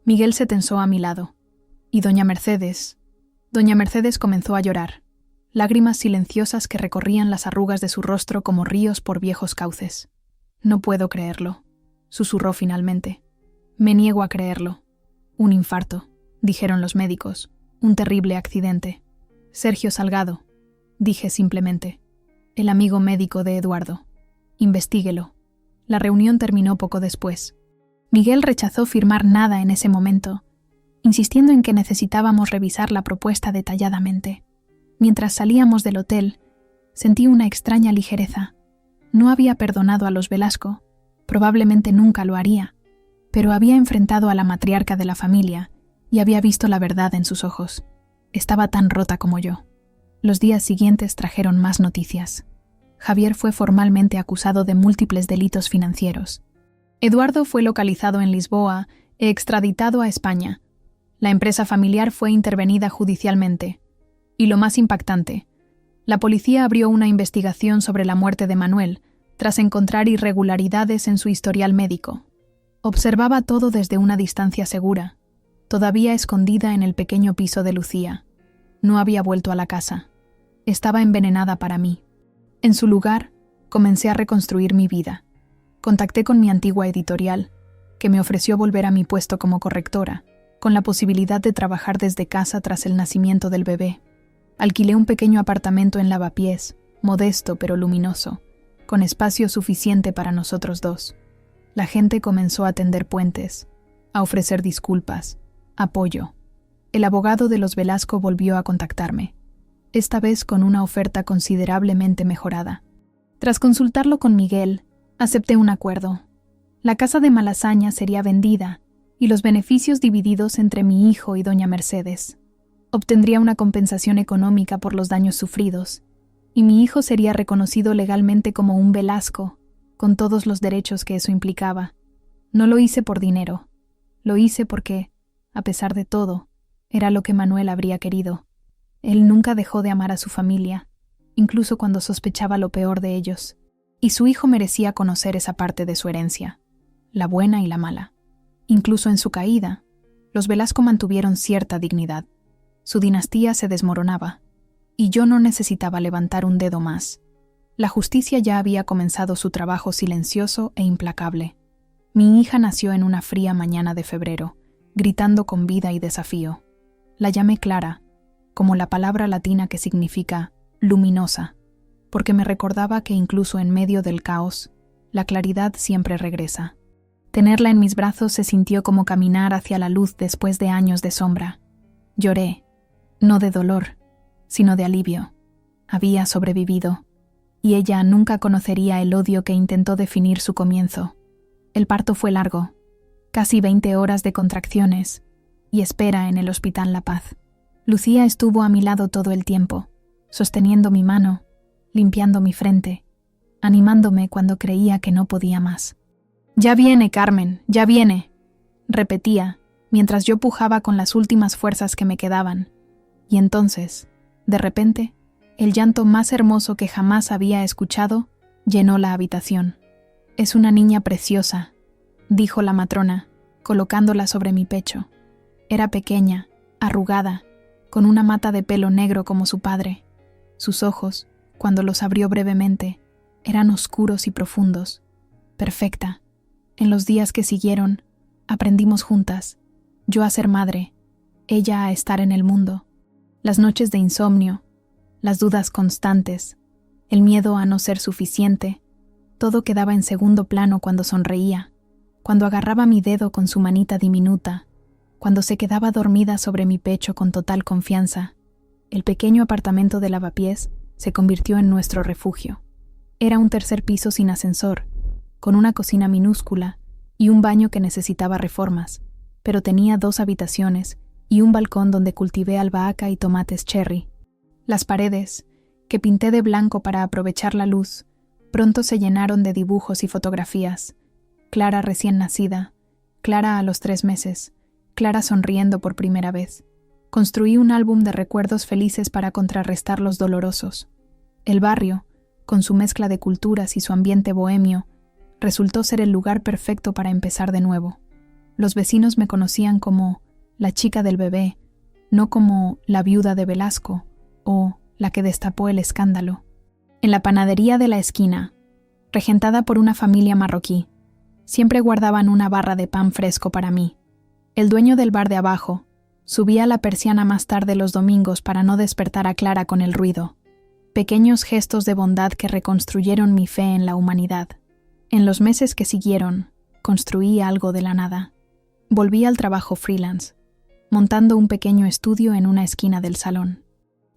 Miguel se tensó a mi lado. Y doña Mercedes comenzó a llorar, lágrimas silenciosas que recorrían las arrugas de su rostro como ríos por viejos cauces. «No puedo creerlo», susurró finalmente. «Me niego a creerlo». «Un infarto», dijeron los médicos. «Un terrible accidente». «Sergio Salgado», dije simplemente. «El amigo médico de Eduardo. Investíguelo». La reunión terminó poco después. Miguel rechazó firmar nada en ese momento, insistiendo en que necesitábamos revisar la propuesta detalladamente. Mientras salíamos del hotel, sentí una extraña ligereza. No había perdonado a los Velasco, probablemente nunca lo haría, pero había enfrentado a la matriarca de la familia y había visto la verdad en sus ojos. Estaba tan rota como yo. Los días siguientes trajeron más noticias. Javier fue formalmente acusado de múltiples delitos financieros. Eduardo fue localizado en Lisboa e extraditado a España. La empresa familiar fue intervenida judicialmente. Y lo más impactante, la policía abrió una investigación sobre la muerte de Manuel, tras encontrar irregularidades en su historial médico. Observaba todo desde una distancia segura, todavía escondida en el pequeño piso de Lucía. No había vuelto a la casa. Estaba envenenada para mí. En su lugar, comencé a reconstruir mi vida. Contacté con mi antigua editorial, que me ofreció volver a mi puesto como correctora, con la posibilidad de trabajar desde casa tras el nacimiento del bebé. Alquilé un pequeño apartamento en Lavapiés, modesto pero luminoso, con espacio suficiente para nosotros dos. La gente comenzó a tender puentes, a ofrecer disculpas, apoyo. El abogado de los Velasco volvió a contactarme, esta vez con una oferta considerablemente mejorada. Tras consultarlo con Miguel, acepté un acuerdo. La casa de Malasaña sería vendida y los beneficios divididos entre mi hijo y doña Mercedes. Obtendría una compensación económica por los daños sufridos, y mi hijo sería reconocido legalmente como un Velasco, con todos los derechos que eso implicaba. No lo hice por dinero. Lo hice porque, a pesar de todo, era lo que Manuel habría querido. Él nunca dejó de amar a su familia, incluso cuando sospechaba lo peor de ellos, y su hijo merecía conocer esa parte de su herencia, la buena y la mala. Incluso en su caída, los Velasco mantuvieron cierta dignidad. Su dinastía se desmoronaba, y yo no necesitaba levantar un dedo más. La justicia ya había comenzado su trabajo silencioso e implacable. Mi hija nació en una fría mañana de febrero, gritando con vida y desafío. La llamé Clara, como la palabra latina que significa luminosa, porque me recordaba que incluso en medio del caos, la claridad siempre regresa. Tenerla en mis brazos se sintió como caminar hacia la luz después de años de sombra. Lloré, no de dolor, sino de alivio. Había sobrevivido, y ella nunca conocería el odio que intentó definir su comienzo. El parto fue largo, casi 20 horas de contracciones, y espera en el Hospital La Paz. Lucía estuvo a mi lado todo el tiempo, sosteniendo mi mano, limpiando mi frente, animándome cuando creía que no podía más. «Ya viene, Carmen, ya viene», repetía, mientras yo pujaba con las últimas fuerzas que me quedaban. Y entonces, de repente, el llanto más hermoso que jamás había escuchado llenó la habitación. «Es una niña preciosa», dijo la matrona, colocándola sobre mi pecho. Era pequeña, arrugada, con una mata de pelo negro como su padre. Sus ojos, cuando los abrió brevemente, eran oscuros y profundos. Perfecta. En los días que siguieron, aprendimos juntas, yo a ser madre, ella a estar en el mundo. Las noches de insomnio, las dudas constantes, el miedo a no ser suficiente, todo quedaba en segundo plano cuando sonreía, cuando agarraba mi dedo con su manita diminuta, cuando se quedaba dormida sobre mi pecho con total confianza. El pequeño apartamento de Lavapiés se convirtió en nuestro refugio. Era un tercer piso sin ascensor, con una cocina minúscula y un baño que necesitaba reformas, pero tenía 2 habitaciones y un balcón donde cultivé albahaca y tomates cherry. Las paredes, que pinté de blanco para aprovechar la luz, pronto se llenaron de dibujos y fotografías. Clara recién nacida, Clara a los 3 meses, Clara sonriendo por primera vez. Construí un álbum de recuerdos felices para contrarrestar los dolorosos. El barrio, con su mezcla de culturas y su ambiente bohemio, resultó ser el lugar perfecto para empezar de nuevo. Los vecinos me conocían como la chica del bebé, no como la viuda de Velasco o la que destapó el escándalo. En la panadería de la esquina, regentada por una familia marroquí, siempre guardaban una barra de pan fresco para mí. El dueño del bar de abajo subía la persiana más tarde los domingos para no despertar a Clara con el ruido. Pequeños gestos de bondad que reconstruyeron mi fe en la humanidad. En los meses que siguieron, construí algo de la nada. Volví al trabajo freelance, montando un pequeño estudio en una esquina del salón.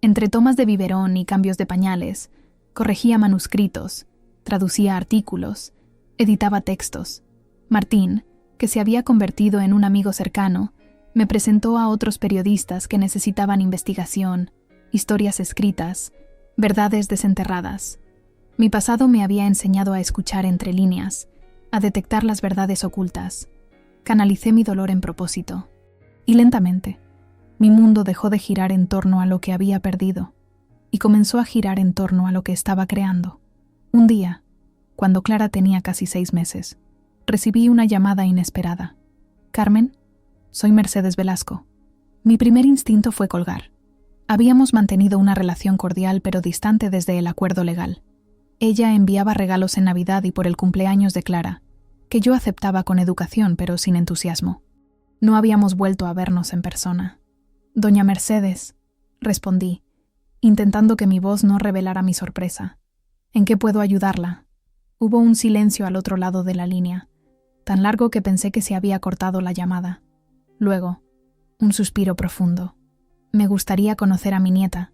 Entre tomas de biberón y cambios de pañales, corregía manuscritos, traducía artículos, editaba textos. Martín, que se había convertido en un amigo cercano, me presentó a otros periodistas que necesitaban investigación, historias escritas, verdades desenterradas. Mi pasado me había enseñado a escuchar entre líneas, a detectar las verdades ocultas. Canalicé mi dolor en propósito. Y lentamente, mi mundo dejó de girar en torno a lo que había perdido y comenzó a girar en torno a lo que estaba creando. Un día, cuando Clara tenía casi 6 meses, recibí una llamada inesperada. «Carmen, soy Mercedes Velasco». Mi primer instinto fue colgar. Habíamos mantenido una relación cordial pero distante desde el acuerdo legal. Ella enviaba regalos en Navidad y por el cumpleaños de Clara, que yo aceptaba con educación pero sin entusiasmo. No habíamos vuelto a vernos en persona. «Doña Mercedes», respondí, intentando que mi voz no revelara mi sorpresa. «¿En qué puedo ayudarla?» Hubo un silencio al otro lado de la línea, tan largo que pensé que se había cortado la llamada. Luego, un suspiro profundo. «Me gustaría conocer a mi nieta»,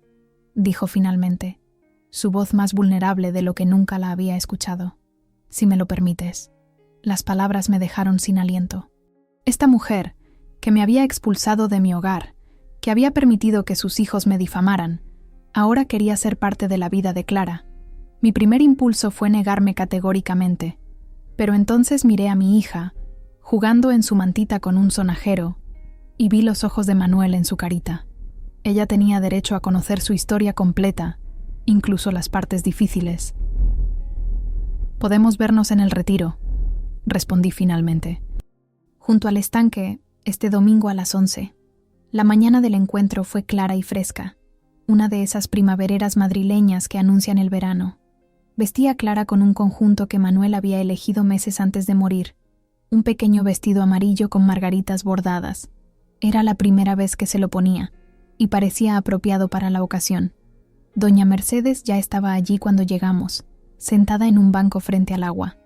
dijo finalmente, su voz más vulnerable de lo que nunca la había escuchado. «Si me lo permites». Las palabras me dejaron sin aliento. Esta mujer, que me había expulsado de mi hogar, que había permitido que sus hijos me difamaran, ahora quería ser parte de la vida de Clara. Mi primer impulso fue negarme categóricamente, pero entonces miré a mi hija, jugando en su mantita con un sonajero, y vi los ojos de Manuel en su carita. Ella tenía derecho a conocer su historia completa, incluso las partes difíciles. «Podemos vernos en el retiro», respondí finalmente. «Junto al estanque, este domingo a las 11. La mañana del encuentro fue clara y fresca, una de esas primavereras madrileñas que anuncian el verano. Vestía Clara con un conjunto que Manuel había elegido meses antes de morir, un pequeño vestido amarillo con margaritas bordadas. Era la primera vez que se lo ponía, y parecía apropiado para la ocasión. Doña Mercedes ya estaba allí cuando llegamos, sentada en un banco frente al agua.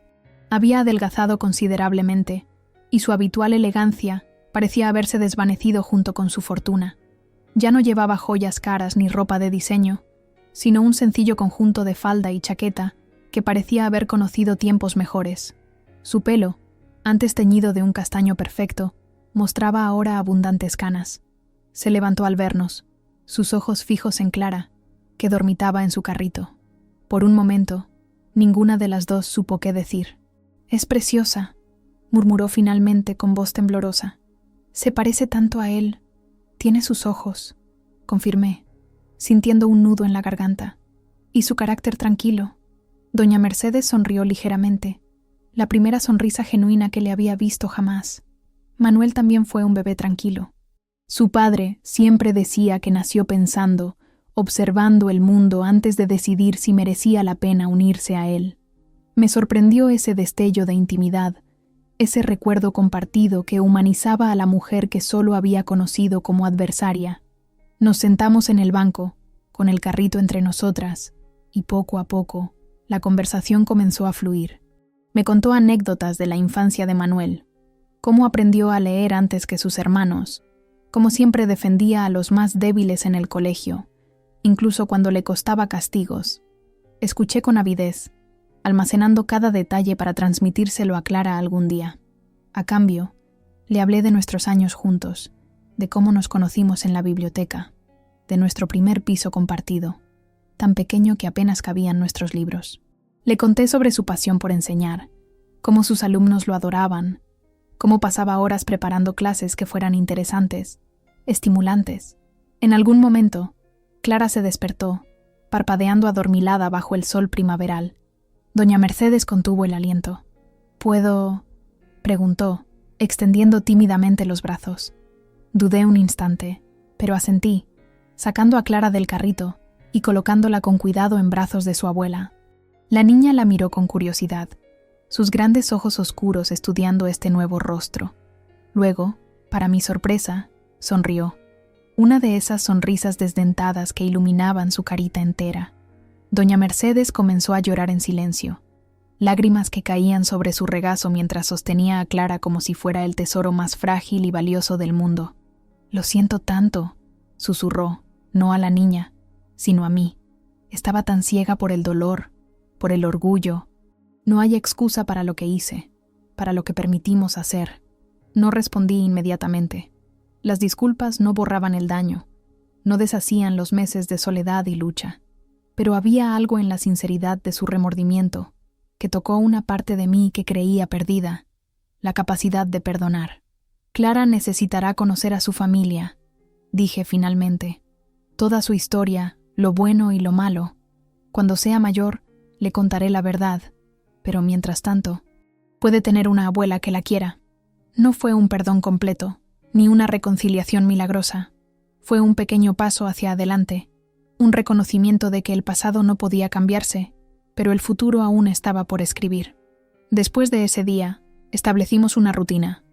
Había adelgazado considerablemente, y su habitual elegancia parecía haberse desvanecido junto con su fortuna. Ya no llevaba joyas caras ni ropa de diseño, sino un sencillo conjunto de falda y chaqueta que parecía haber conocido tiempos mejores. Su pelo, antes teñido de un castaño perfecto, mostraba ahora abundantes canas. Se levantó al vernos, sus ojos fijos en Clara, que dormitaba en su carrito. Por un momento, ninguna de las dos supo qué decir. «Es preciosa», murmuró finalmente con voz temblorosa. «Se parece tanto a él. Tiene sus ojos», confirmé, sintiendo un nudo en la garganta. «Y su carácter tranquilo». Doña Mercedes sonrió ligeramente, la primera sonrisa genuina que le había visto jamás. Manuel también fue un bebé tranquilo. Su padre siempre decía que nació pensando, observando el mundo antes de decidir si merecía la pena unirse a él. Me sorprendió ese destello de intimidad, ese recuerdo compartido que humanizaba a la mujer que solo había conocido como adversaria. Nos sentamos en el banco, con el carrito entre nosotras, y poco a poco, la conversación comenzó a fluir. Me contó anécdotas de la infancia de Manuel, cómo aprendió a leer antes que sus hermanos, cómo siempre defendía a los más débiles en el colegio, incluso cuando le costaba castigos. Escuché con avidez, almacenando cada detalle para transmitírselo a Clara algún día. A cambio, le hablé de nuestros años juntos, de cómo nos conocimos en la biblioteca, de nuestro primer piso compartido, tan pequeño que apenas cabían nuestros libros. Le conté sobre su pasión por enseñar, cómo sus alumnos lo adoraban, cómo pasaba horas preparando clases que fueran interesantes, estimulantes. En algún momento, Clara se despertó, parpadeando adormilada bajo el sol primaveral. Doña Mercedes contuvo el aliento. «¿Puedo?», preguntó, extendiendo tímidamente los brazos. Dudé un instante, pero asentí, sacando a Clara del carrito y colocándola con cuidado en brazos de su abuela. La niña la miró con curiosidad, sus grandes ojos oscuros estudiando este nuevo rostro. Luego, para mi sorpresa, sonrió. Una de esas sonrisas desdentadas que iluminaban su carita entera. Doña Mercedes comenzó a llorar en silencio, lágrimas que caían sobre su regazo mientras sostenía a Clara como si fuera el tesoro más frágil y valioso del mundo. «Lo siento tanto», susurró, no a la niña, sino a mí. Estaba tan ciega por el dolor, por el orgullo. No hay excusa para lo que hice, para lo que permitimos hacer. No respondí inmediatamente. Las disculpas no borraban el daño, no deshacían los meses de soledad y lucha. Pero había algo en la sinceridad de su remordimiento, que tocó una parte de mí que creía perdida, la capacidad de perdonar. «Clara necesitará conocer a su familia», dije finalmente. «Toda su historia, lo bueno y lo malo. Cuando sea mayor, le contaré la verdad, pero mientras tanto, puede tener una abuela que la quiera». No fue un perdón completo, ni una reconciliación milagrosa. Fue un pequeño paso hacia adelante, un reconocimiento de que el pasado no podía cambiarse, pero el futuro aún estaba por escribir. Después de ese día, establecimos una rutina.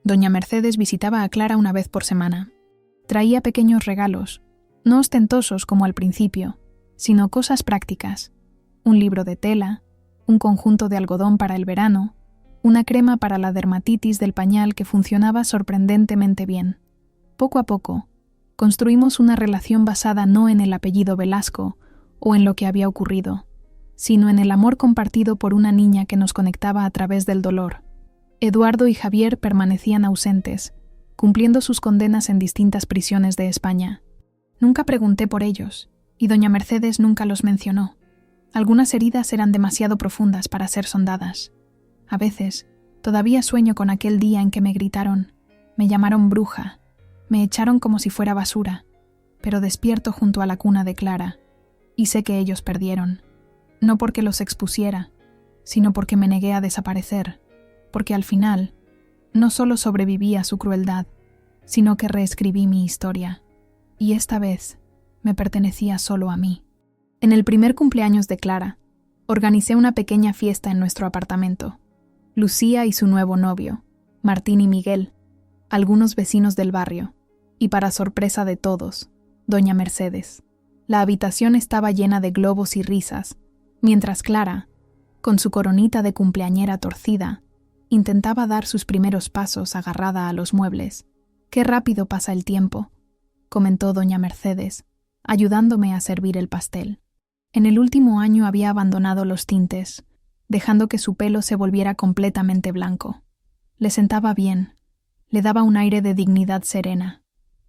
Doña Mercedes visitaba a Clara una vez por semana. Traía pequeños regalos, no ostentosos como al principio, sino cosas prácticas. Un libro de tela, un conjunto de algodón para el verano, una crema para la dermatitis del pañal que funcionaba sorprendentemente bien. Poco a poco, construimos una relación basada no en el apellido Velasco o en lo que había ocurrido, sino en el amor compartido por una niña que nos conectaba a través del dolor. Eduardo y Javier permanecían ausentes, cumpliendo sus condenas en distintas prisiones de España. Nunca pregunté por ellos, y doña Mercedes nunca los mencionó. Algunas heridas eran demasiado profundas para ser sondadas. A veces, todavía sueño con aquel día en que me gritaron, me llamaron bruja, me echaron como si fuera basura, pero despierto junto a la cuna de Clara, y sé que ellos perdieron, no porque los expusiera, sino porque me negué a desaparecer, porque al final, no solo sobreviví a su crueldad, sino que reescribí mi historia, y esta vez me pertenecía solo a mí. En el primer cumpleaños de Clara, organicé una pequeña fiesta en nuestro apartamento. Lucía y su nuevo novio, Martín y Miguel, algunos vecinos del barrio, y para sorpresa de todos, doña Mercedes. La habitación estaba llena de globos y risas, mientras Clara, con su coronita de cumpleañera torcida, intentaba dar sus primeros pasos agarrada a los muebles. «Qué rápido pasa el tiempo», comentó doña Mercedes, ayudándome a servir el pastel. En el último año había abandonado los tintes, dejando que su pelo se volviera completamente blanco. Le sentaba bien, le daba un aire de dignidad serena.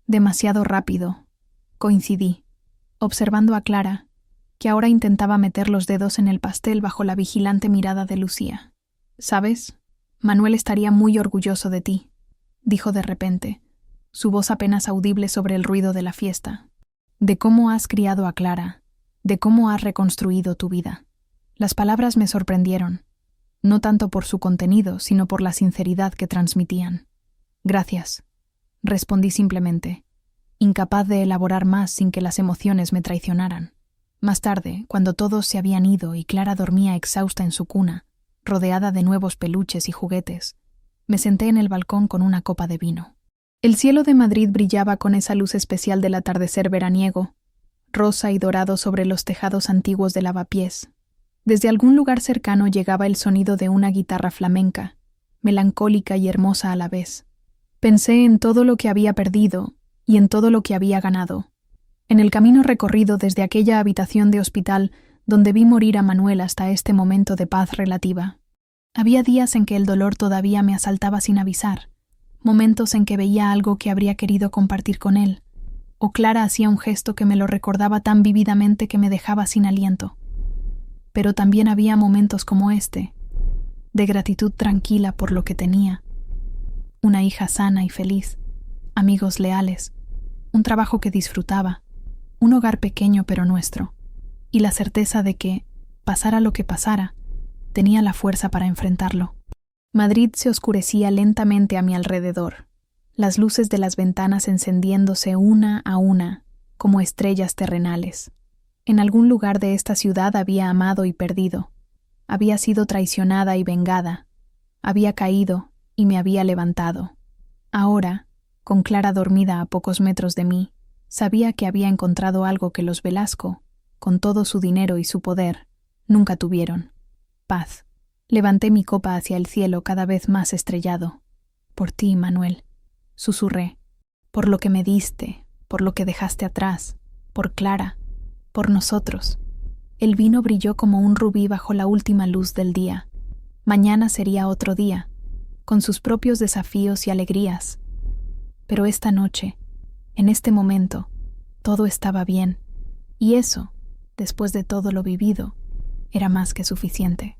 Demasiado rápido, coincidí, observando a Clara, que ahora intentaba meter los dedos en el pastel bajo la vigilante mirada de Lucía. «¿Sabes? Manuel estaría muy orgulloso de ti», dijo de repente, su voz apenas audible sobre el ruido de la fiesta. «De cómo has criado a Clara, de cómo has reconstruido tu vida». Las palabras me sorprendieron, no tanto por su contenido, sino por la sinceridad que transmitían. «Gracias», respondí simplemente, incapaz de elaborar más sin que las emociones me traicionaran. Más tarde, cuando todos se habían ido y Clara dormía exhausta en su cuna, rodeada de nuevos peluches y juguetes, me senté en el balcón con una copa de vino. El cielo de Madrid brillaba con esa luz especial del atardecer veraniego, rosa y dorado sobre los tejados antiguos de lavapiés. Desde algún lugar cercano llegaba el sonido de una guitarra flamenca, melancólica y hermosa a la vez. Pensé en todo lo que había perdido y en todo lo que había ganado. En el camino recorrido desde aquella habitación de hospital donde vi morir a Manuel hasta este momento de paz relativa. Había días en que el dolor todavía me asaltaba sin avisar, momentos en que veía algo que habría querido compartir con él, o Clara hacía un gesto que me lo recordaba tan vívidamente que me dejaba sin aliento. Pero también había momentos como este, de gratitud tranquila por lo que tenía. Una hija sana y feliz, amigos leales, un trabajo que disfrutaba, un hogar pequeño pero nuestro, y la certeza de que, pasara lo que pasara, tenía la fuerza para enfrentarlo. Madrid se oscurecía lentamente a mi alrededor, las luces de las ventanas encendiéndose una a una, como estrellas terrenales. En algún lugar de esta ciudad había amado y perdido, había sido traicionada y vengada, había caído y me había levantado. Ahora, con Clara dormida a pocos metros de mí, sabía que había encontrado algo que los Velasco, con todo su dinero y su poder, nunca tuvieron: paz. Levanté mi copa hacia el cielo cada vez más estrellado. «Por ti, Manuel», susurré, «por lo que me diste, por lo que dejaste atrás, por Clara, por nosotros». El vino brilló como un rubí bajo la última luz del día. Mañana sería otro día, con sus propios desafíos y alegrías. Pero esta noche, en este momento, todo estaba bien, y eso, después de todo lo vivido, era más que suficiente.